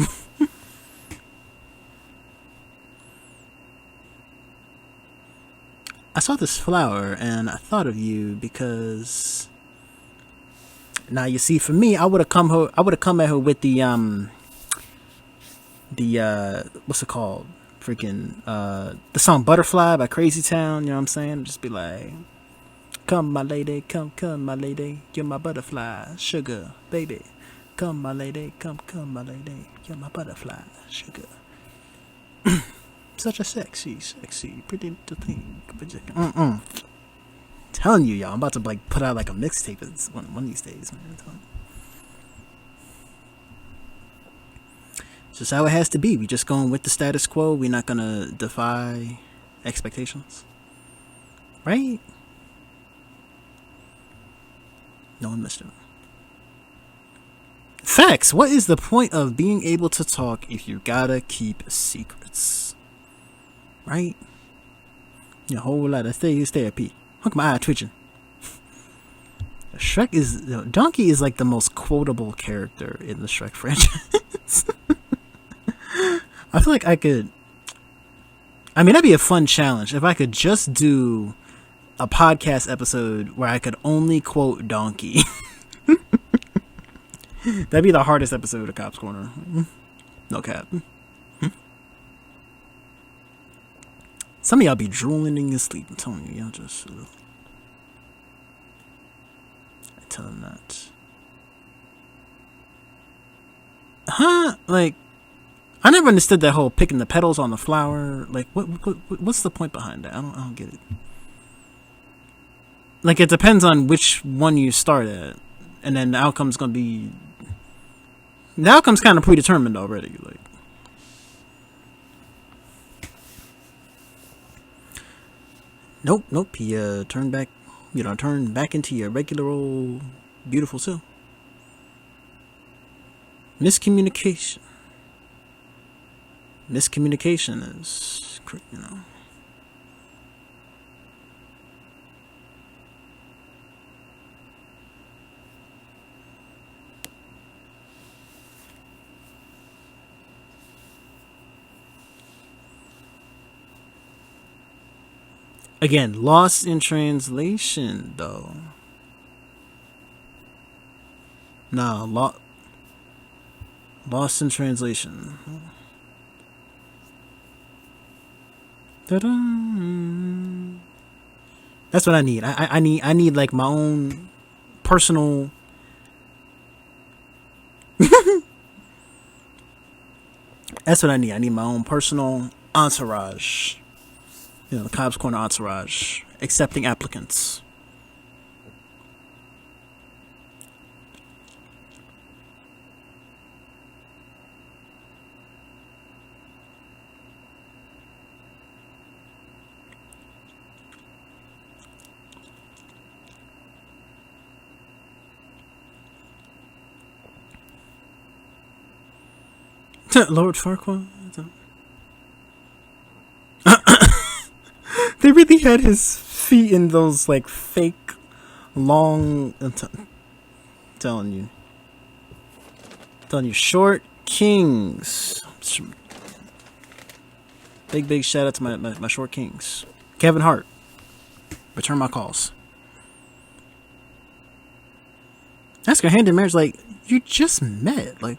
I saw this flower and I thought of you because now you see, for me, I would have come at her with the what's it called? Freaking the song Butterfly by Crazy Town, you know what I'm saying? Just be like, come my lady, come my lady, you're my butterfly, sugar, baby. Come my lady, come my lady, you're my butterfly, sugar. Such a sexy, pretty little thing. Telling you, y'all, I'm about to like put out like a mixtape one of these days, man. It's just how it has to be. We just going with the status quo. We're not gonna defy expectations, right? No one missed it. Facts. What is the point of being able to talk if you gotta keep secrets? Right? A whole lot of therapy. Look at my eye twitching. Shrek is Donkey is like the most quotable character in the Shrek franchise. I feel like I could. I mean, that'd be a fun challenge if I could just do a podcast episode where I could only quote Donkey. That'd be the hardest episode of Cobbs Corner. No cap. Some of y'all be drooling in your sleep. I'm telling you, y'all just. I tell them that. Huh? Like, I never understood that whole picking the petals on the flower. Like, what's the point behind that? I don't get it. Like, it depends on which one you start at, and then the outcome's gonna be. The outcome's kind of predetermined already. Like, nope. He turned back. Turn back into your regular old beautiful self. Miscommunication is, Again, lost in translation, though. Nah, lost in translation. Ta-da. That's what I need. I need like my own personal. That's what I need. I need my own personal entourage. The Cobbs Corner entourage, accepting applicants. Lord Farquaad. They really had his feet in those like fake long. Telling you, short kings. Big shout out to my short kings. Kevin Hart, return my calls. Ask her hand in marriage. Like, you just met. Like,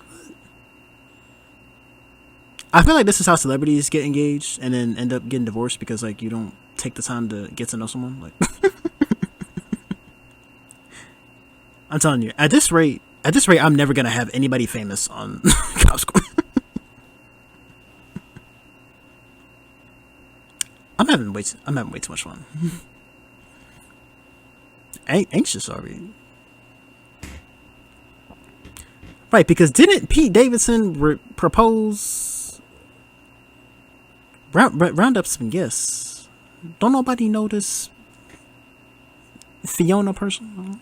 I feel like this is how celebrities get engaged and then end up getting divorced because like you don't take the time to get to know someone. Like, I'm telling you, at this rate, I'm never gonna have anybody famous on Cobbs Corner. I'm having way too much fun. Anxious already. Right, because didn't Pete Davidson propose? Round up some guests. Don't nobody know this Fiona person?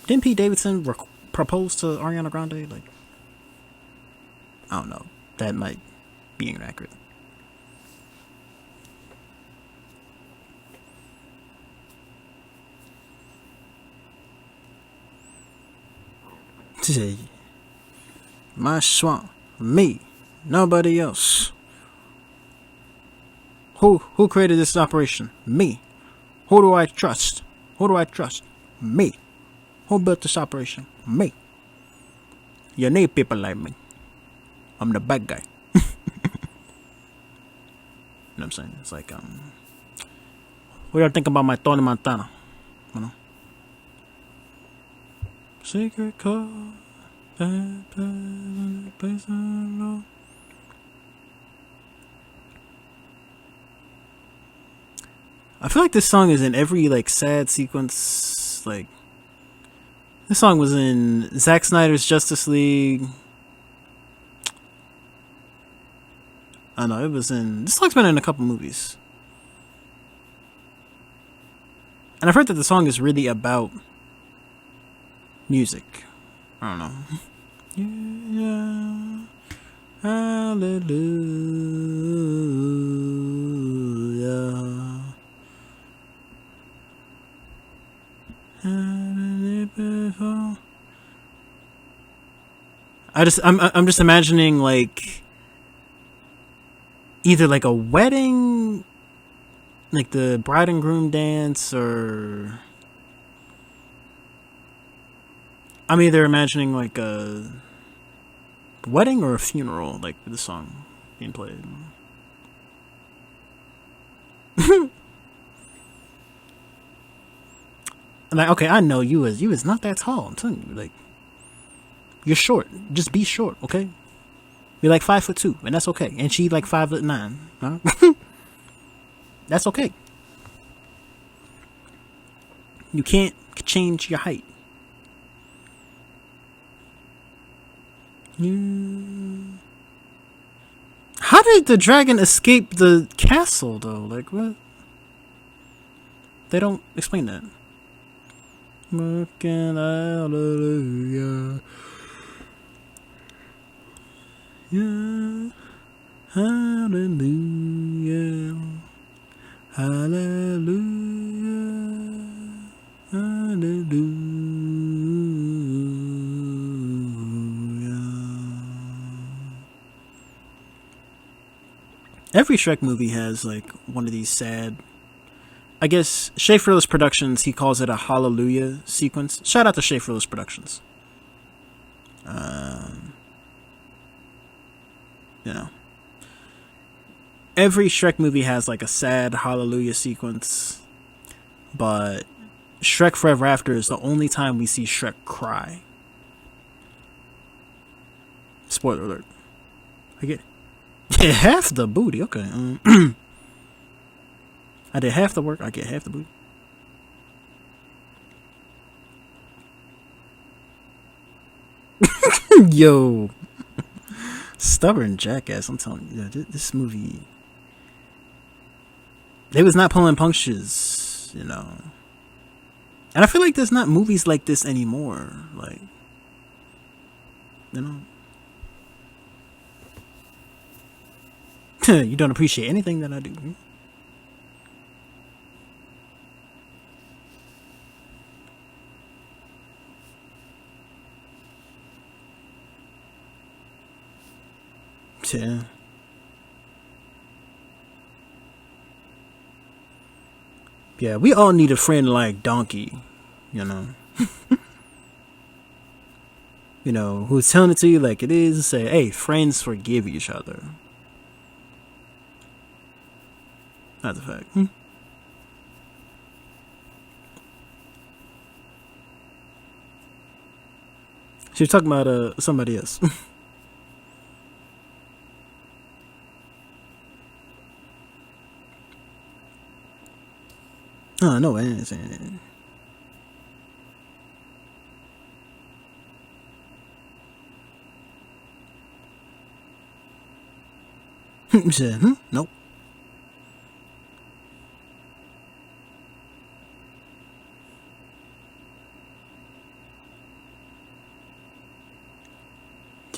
Didn't Pete Davidson propose to Ariana Grande? Like, I don't know. That might be inaccurate. My swamp, me, nobody else. Who created this operation? Me. Who do I trust? Me. Who built this operation? Me. You need people like me. I'm the bad guy. You know what I'm saying? It's like, what do you think about my Tony Montana? You know? Secret call. I feel like this song is in every like sad sequence. Like, this song was in Zack Snyder's Justice League. I know it was in. This song's been in a couple movies, and I've heard that the song is really about music. I don't know. Yeah, hallelujah. I'm just imagining like either like a wedding, like the bride and groom dance, or I'm either imagining like a wedding or a funeral, like the song being played. Like, okay, I know you is not that tall. I'm telling you, like, you're short. Just be short, okay? You're like 5'2", and that's okay. And she like 5'9". Huh? That's okay. You can't change your height. How did the dragon escape the castle, though? Like, what? They don't explain that. Working hallelujah. Yeah. Hallelujah. Hallelujah. Hallelujah. Every Shrek movie has like one of these sad, I guess Schaeferless Productions, he calls it a hallelujah sequence. Shout out to Schaeferless Productions. You know, every Shrek movie has like a sad hallelujah sequence, but Shrek Forever After is the only time we see Shrek cry. Spoiler alert. I get half the booty. Okay. I did half the work, I get half the booty. Yo. Stubborn jackass, I'm telling you. This movie, they was not pulling punches, you know. And I feel like there's not movies like this anymore. Like, you know. You don't appreciate anything that I do. Yeah. Yeah, we all need a friend like Donkey, you know. You know, who's telling it to you like it is, and say, hey, friends forgive each other. That's a fact. She was talking about somebody else. Oh, no, I didn't say anything. She said, nope.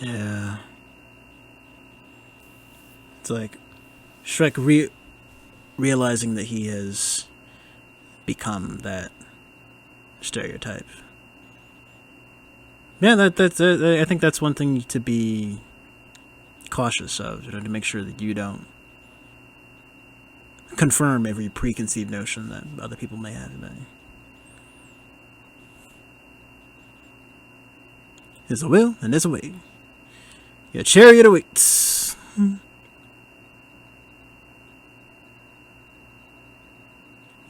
Yeah. It's like Shrek realizing that he has become that stereotype. Yeah, that's I think that's one thing to be cautious of, you know, to make sure that you don't confirm every preconceived notion that other people may have about you. There's a will and there's a way. Your chariot awaits.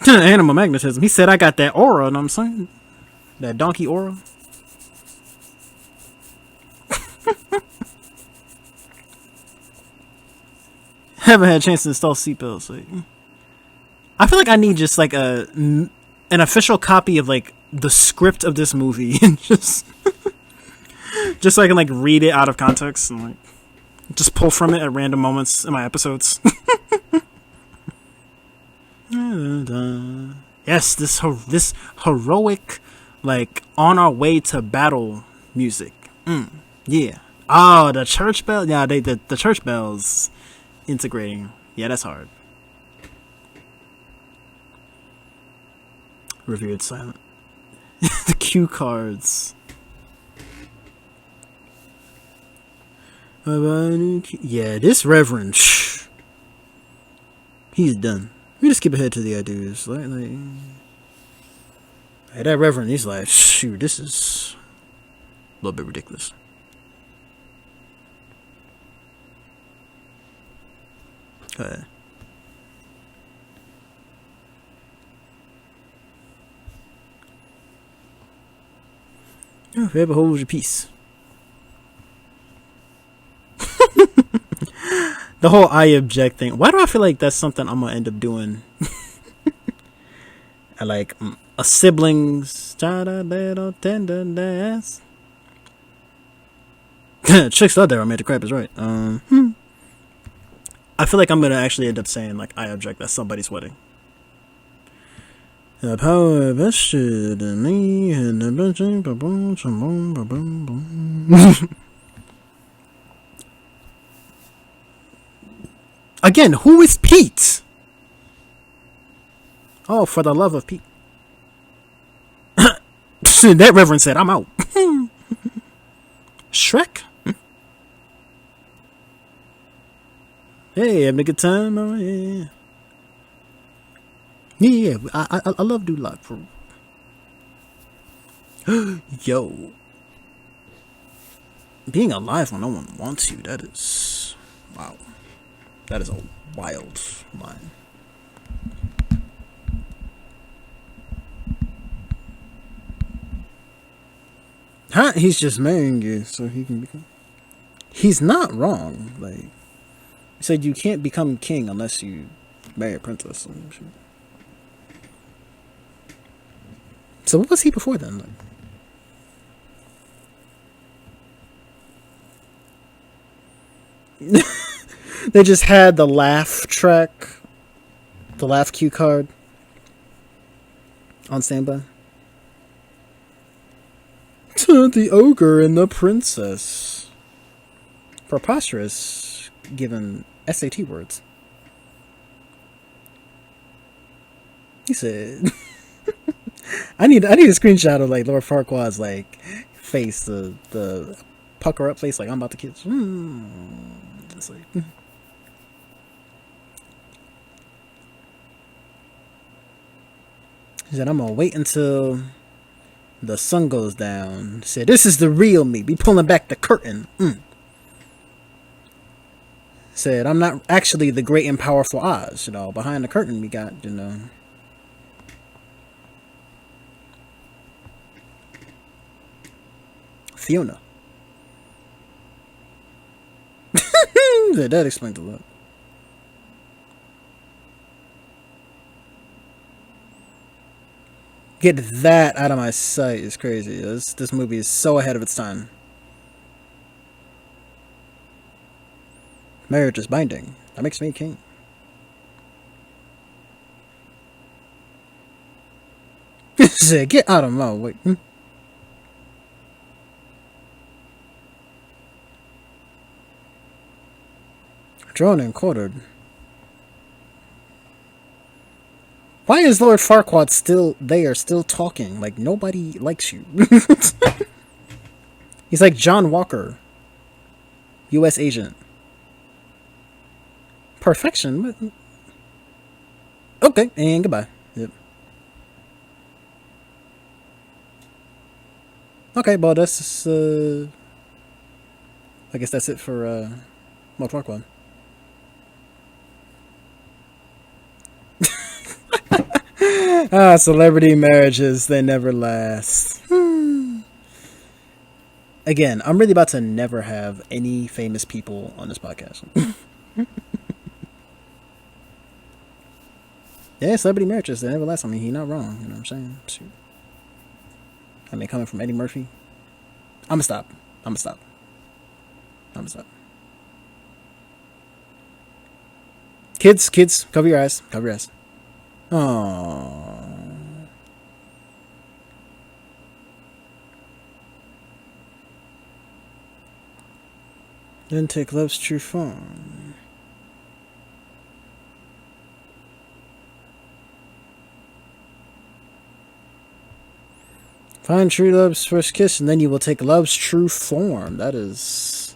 Animal magnetism. He said I got that aura, and I'm saying that donkey aura. Haven't had a chance to install seatbelts. So I feel like I need just like an official copy of like the script of this movie, and just so I can like read it out of context and like just pull from it at random moments in my episodes. Yes, this heroic, like on our way to battle music. Yeah. Oh, the church bell. Yeah, the church bells integrating. Yeah, that's hard. Revered silent. The cue cards. Yeah, this Reverend, he's done. We just skip ahead to the ideas. Like that Reverend, he's like, shoot, this is a little bit ridiculous. Go ahead. Whoever holds your peace. The whole I object thing. Why do I feel like that's something I'm gonna end up doing? I like a siblings. Little tenderness. Chicks out there, I made the crap is right. I feel like I'm gonna actually end up saying like I object at somebody's wedding. The power vested in me and the Again, who is Pete? Oh, for the love of Pete. That Reverend said, I'm out. Shrek? Hey, having a good time? Oh, yeah. Yeah, I love Dude Lot for yo. Being alive when no one wants you, that is wow. That is a wild line. Huh? He's just marrying you so he can become. He's not wrong. Like he said, you can't become king unless you marry a princess. So what was he before then? Like? They just had the laugh track, the laugh cue card on standby. The ogre and the princess. Preposterous, given SAT words. He said, "I need a screenshot of like Lord Farquaad's like face, the pucker up face, like I'm about to kiss." Just like. He said, "I'm gonna wait until the sun goes down." He said, "This is the real me. Be pulling back the curtain." Said, "I'm not actually the great and powerful Oz. You know, behind the curtain we got, you know." Fiona. That explains a lot. Get that out of my sight is crazy. This movie is so ahead of its time. Marriage is binding. That makes me king. Get out of my way. Drawn and quartered. Why is Lord Farquaad still there, still talking? Like, nobody likes you. He's like John Walker. U.S. agent. Perfection? Okay, and goodbye. Yep. Okay, well, that's, I guess that's it for, Lord Farquaad. Celebrity marriages, they never last. Again, I'm really about to never have any famous people on this podcast. Yeah, celebrity marriages, they never last. I mean, he's not wrong. You know what I'm saying? Shoot. I mean, coming from Eddie Murphy. I'm gonna stop. Kids, cover your eyes. Aww. Then take love's true form. Find true love's first kiss, and then you will take love's true form. That is...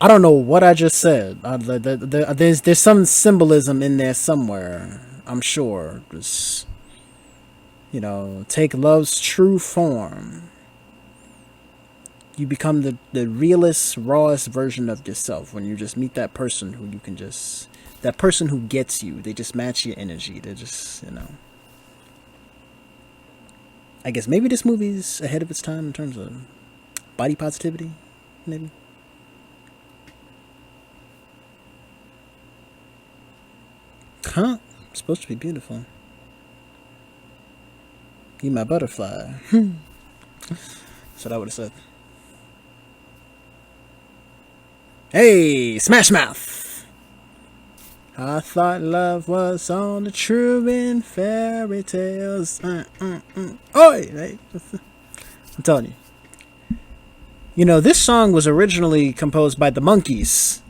I don't know what I just said. There's some symbolism in there somewhere. I'm sure. Just, take love's true form. You become the realest, rawest version of yourself when you just meet that person who you can just... That person who gets you. They just match your energy. They're just, I guess maybe this movie's ahead of its time in terms of body positivity, maybe. Huh? It's supposed to be beautiful. You my butterfly. That's what I would have said. Hey, Smash Mouth! I thought love was only true in fairy tales. Oi! Hey. I'm telling you. This song was originally composed by the Monkees.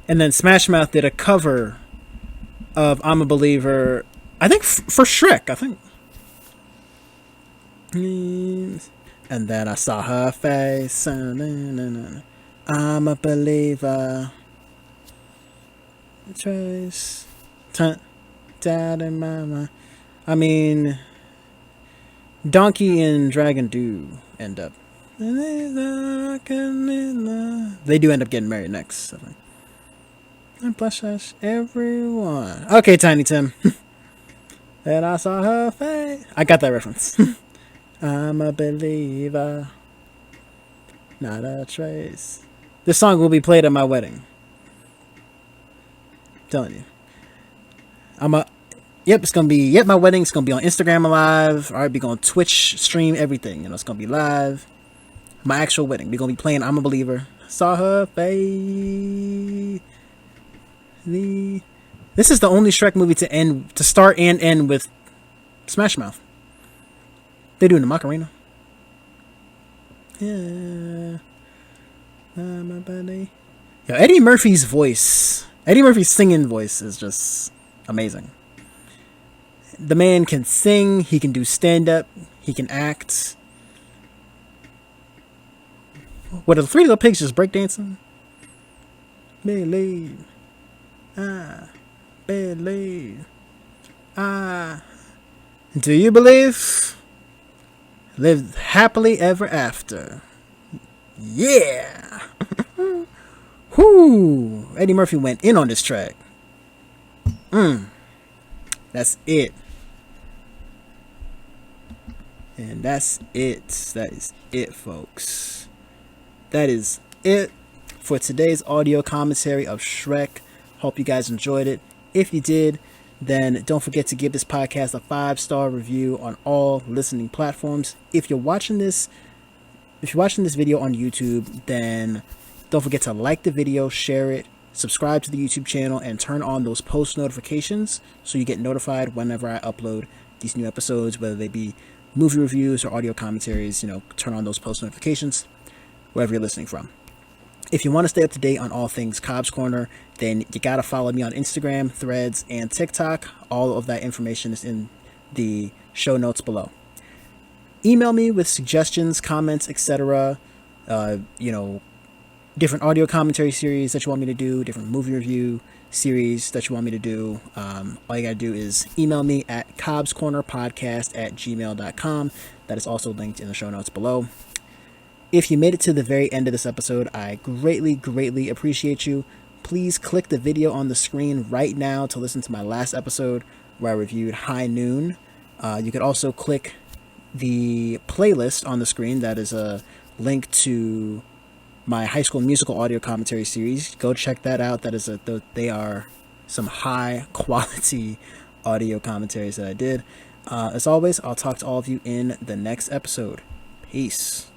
And then Smash Mouth did a cover of I'm a Believer, I think for Shrek, I think. And then I saw her face. I'm a believer. Trace. Dad and mama. I mean, Donkey and Dragon do end up. They do end up getting married next, I think. And blush everyone. Okay, Tiny Tim. And I saw her face. I got that reference. I'm a believer. Not a trace. This song will be played at my wedding. I'm telling you. It's gonna be, my wedding's gonna be on Instagram Live. Alright, be going Twitch stream, everything. It's gonna be live. My actual wedding. We're gonna be playing I'm a Believer. Saw her face. This is the only Shrek movie to start and end with Smash Mouth. They're doing the Macarena. Yeah. My buddy. Yo, Eddie Murphy's singing voice is just amazing. The man can sing, he can do stand-up, he can act. What are the Three Little Pigs just breakdancing? Believe. I believe. Do you believe? Live happily ever after. Yeah. Whoo. Eddie Murphy went in on this track. That's it. And that's it. That is it, folks. That is it for today's audio commentary of Shrek. Hope you guys enjoyed it. If you did, then don't forget to give this podcast a 5-star review on all listening platforms. If you're watching this video on YouTube, then don't forget to like the video, share it, subscribe to the YouTube channel, and turn on those post notifications so you get notified whenever I upload these new episodes, whether they be movie reviews or audio commentaries. Turn on those post notifications wherever you're listening from. If you want to stay up to date on all things Cobbs Corner, then you gotta follow me on Instagram, Threads, and TikTok. All of that information is in the show notes below. Email me with suggestions, comments, etc. Different audio commentary series that you want me to do, different movie review series that you want me to do. All you gotta do is email me at cobbscornerpodcast@gmail.com. That is also linked in the show notes below. If you made it to the very end of this episode, I greatly, greatly appreciate you. Please click the video on the screen right now to listen to my last episode where I reviewed High Noon. You could also click the playlist on the screen. That is a link to my High School Musical audio commentary series. Go check that out. They are some high quality audio commentaries that I did. As always, I'll talk to all of you in the next episode. Peace.